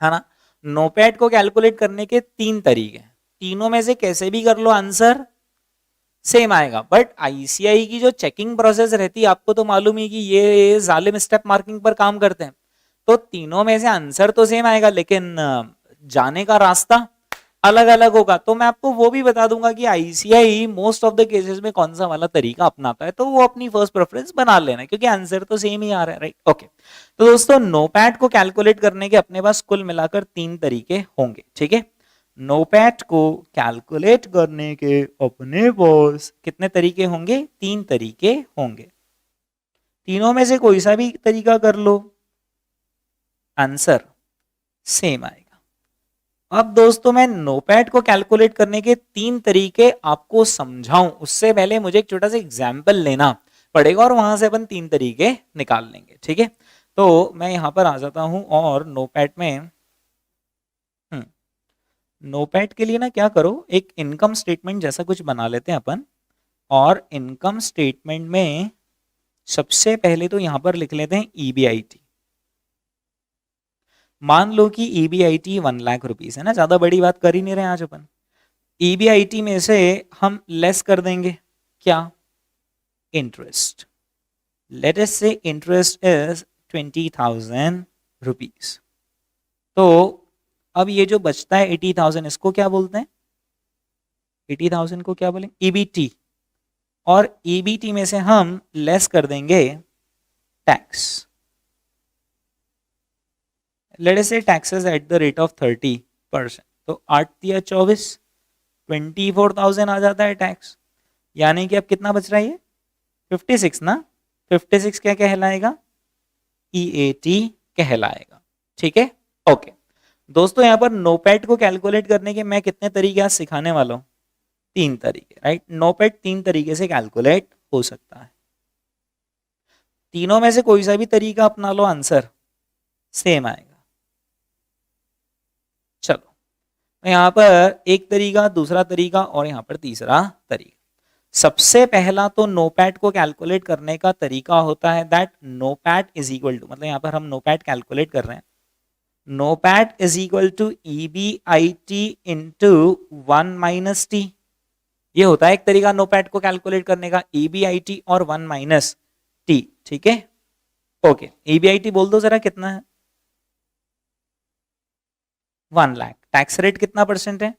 Speaker 1: ना। नोपैट को कैलकुलेट करने के 3 तरीके हैं, तीनों में से कैसे भी कर लो आंसर सेम आएगा। बट आईसीआई की जो चेकिंग प्रोसेस रहती है, आपको तो मालूम है कि ये जालिम स्टेप मार्किंग पर काम करते हैं, तो तीनों में से आंसर तो सेम आएगा, लेकिन जाने का रास्ता अलग अलग होगा। तो मैं आपको वो भी बता दूंगा कि ICI most of the cases में कौन सा वाला तरीका अपनाता है, तो वो अपनी फर्स्ट प्रेफरेंस बना लेना, क्योंकि आंसर तो सेम ही आ रहा है, राइट। ओके, तो दोस्तों नोपैट को कैलकुलेट करने के अपने पास कुल मिलाकर 3 तरीके होंगे, ठीक है। नोपैट को कैलकुलेट करने के अपने पास कितने तरीके होंगे? 3 तरीके होंगे। तीनों में से कोई सा भी तरीका कर लो, आंसर सेम आएगा। अब दोस्तों मैं नोपैट को कैलकुलेट करने के 3 तरीके आपको समझाऊं, उससे पहले मुझे एक छोटा सा एग्जाम्पल लेना पड़ेगा और वहां से अपन 3 तरीके निकाल लेंगे, ठीक है। तो मैं यहां पर आ जाता हूं और नोपैट में नोपैट के लिए ना क्या करो, एक इनकम स्टेटमेंट जैसा कुछ बना लेते हैं अपन। और इनकम स्टेटमेंट में सबसे पहले तो यहां पर लिख लेते हैं ईबीआईटी। मान लो कि ईबीआईटी 1 लाख रुपीस है ना, ज्यादा बड़ी बात कर ही नहीं रहे आज अपन। ईबीआईटी में से हम लेस कर देंगे क्या? इंटरेस्ट। लेट अस से इंटरेस्ट इज 20,000 रुपीस। तो अब ये जो बचता है 80,000, इसको क्या बोलते हैं? 80,000 को क्या बोलेंगे? ईबीटी। और ईबीटी में से हम लेस कर देंगे टैक्स। लेट अस से taxes at the rate of 30%। तो 8 या 24, 24,000 आ जाता है टैक्स। यानी कि अब कितना बच रहा है? ये 56 ना। 56 क्या कहलाएगा? ईएटी कहलाएगा, ठीक है। ओके दोस्तों, यहां पर नोपैट को कैलकुलेट करने के मैं कितने तरीके आज सिखाने वाला हूं? 3 तरीके, राइट। नोपैट 3 तरीके से कैलकुलेट हो सकता है। तीनों में से कोई सा भी तरीका अपना लो, आंसर सेम आएगा। चलो यहां पर एक तरीका, दूसरा तरीका और यहां पर तीसरा तरीका। सबसे पहला तो नोपैट को कैलकुलेट करने का तरीका होता है that NOPAT is equal to, मतलब यहां पर हम नोपैट कैलकुलेट कर रहे हैं, NOPAT is equal to EBIT into 1 minus T. ये होता है एक तरीका नोपैट को कैलकुलेट करने का, ईबीआईटी और 1 माइनस टी, ठीक है। ओके, ईबीआईटी बोल दो जरा कितना है? 1 लाख। टैक्स रेट कितना परसेंट है?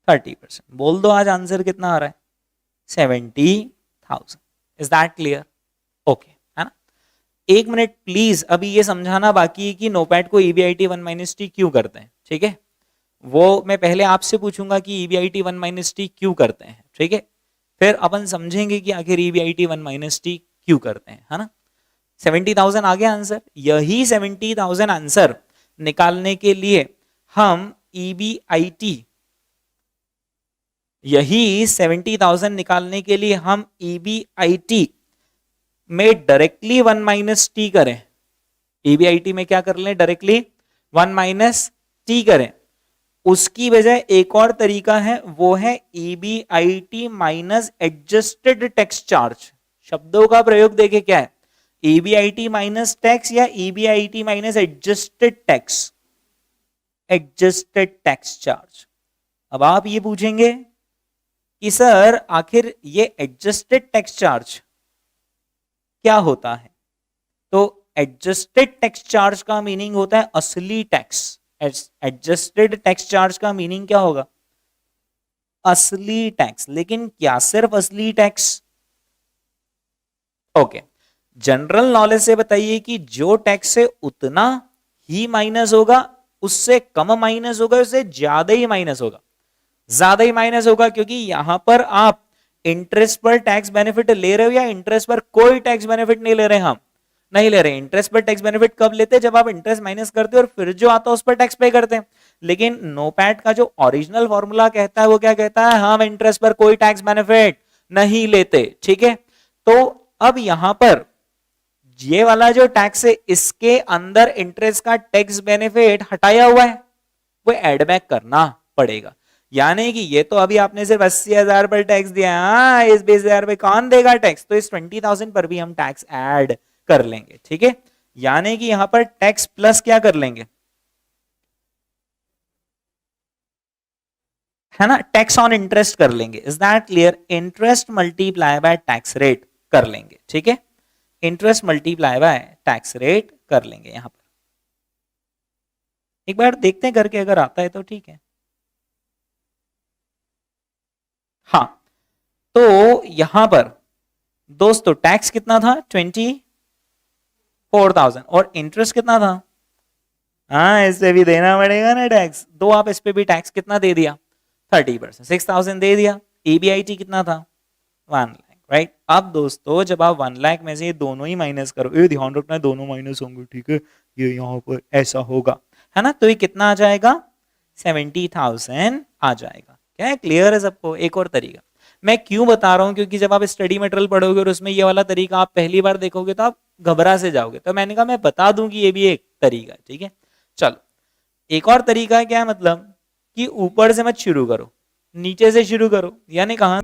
Speaker 1: 30%। बोल दो आज आंसर कितना आ रहा है? 70,000। Is that clear? ओके, है ना। एक मिनट प्लीज, अभी ये समझाना बाकी है कि नोपैट को ईबीआईटी 1 माइनस टी क्यों करते हैं, ठीक है। वो मैं पहले आपसे पूछूंगा कि ईबीआईटी 1 माइनस टी क्यों करते हैं, ठीक है। फिर अपन समझेंगे कि आखिर ईबीआईटी 1 माइनस टी क्यों करते हैं, है ना। 70,000 आ गया आंसर। यही 70,000 आंसर निकालने के लिए हम ईबीआईटी, यही 70,000 निकालने के लिए हम ईबीआईटी में डायरेक्टली 1 माइनस टी करें। ईबीआईटी में क्या कर लें? डायरेक्टली 1 माइनस टी करें। उसकी बजाय एक और तरीका है, वो है EBIT minus adjusted tax charge. शब्दों का प्रयोग देखे क्या है, ईबीआईटी माइनस टैक्स या EBIT minus adjusted tax, adjusted tax charge. अब आप ये पूछेंगे कि सर आखिर ये एडजस्टेड टैक्स चार्ज क्या होता है? तो एडजस्टेड टैक्स चार्ज का मीनिंग होता है असली टैक्स। एडजस्टेड टैक्स चार्ज का मीनिंग क्या होगा? असली टैक्स। लेकिन क्या सिर्फ असली टैक्स? ओके, जनरल नॉलेज से बताइए कि जो टैक्स से उतना ही माइनस होगा, उससे कम माइनस होगा, उससे ज्यादा ही माइनस होगा। ज्यादा ही माइनस होगा क्योंकि यहां पर आप इंटरेस्ट पर टैक्स बेनिफिट ले रहे हो या इंटरेस्ट पर कोई टैक्स बेनिफिट नहीं ले रहे, हम नहीं ले रहे। इंटरेस्ट पर टैक्स बेनिफिट कब लेते हैं? जब आप इंटरेस्ट माइनस करते हो और फिर जो आता है उस पर टैक्स पे करते हैं। लेकिन नोपैट का जो ओरिजिनल फॉर्मूला कहता है वो क्या कहता है? हम इंटरेस्ट पर कोई टैक्स बेनिफिट नहीं लेते, ठीक है। तो अब यहां पर ये वाला जो टैक्स है इसके अंदर इंटरेस्ट का टैक्स बेनिफिट हटाया हुआ है, वो एड बैक करना पड़ेगा। यानी कि ये तो अभी आपने सिर्फ 80,000 पर टैक्स दिया, हाँ इस 20,000 पे कौन देगा टैक्स, तो इस 20,000 पर भी हम टैक्स ऐड कर लेंगे, ठीक है। यानी कि यहां पर टैक्स प्लस क्या कर लेंगे, है ना, टैक्स ऑन इंटरेस्ट कर लेंगे। Is that clear? Interest multiply by tax rate कर लेंगे, ठीक है। Interest multiply by tax rate कर लेंगे यहां पर। एक बार देखते हैं करके, अगर आता है तो ठीक है। हाँ, तो यहां पर दोस्तों टैक्स कितना था, 24,000, और इंटरेस्ट कितना था, हाँ इस पे भी देना पड़ेगा ना टैक्स, दो आप इस पे भी टैक्स कितना दे दिया, 30%, 6,000 दे दिया। EBIT कितना था, 1 लाख, राइट। अब दोस्तों जब आप 1 लाख में से ये दोनों ही माइनस करो, ये ध्यान रखना है दोनों माइनस होंगे, ठीक है, ये यहाँ पर ऐसा होगा, है ना, तो ये कितना आ जाएगा, 70,000 आ जाएगा। क्या है, क्लियर है सबको? एक और तरीका मैं क्यों बता रहा हूं, क्योंकि जब आप स्टडी मटेरियल पढ़ोगे और उसमें ये वाला तरीका आप पहली बार देखोगे तो आप घबरा से जाओगे, तो मैंने कहा मैं बता दूं कि ये भी एक तरीका है, ठीक है। चलो एक और तरीका है, क्या है मतलब कि ऊपर से मत शुरू करो, नीचे से शुरू करो, यानी कहां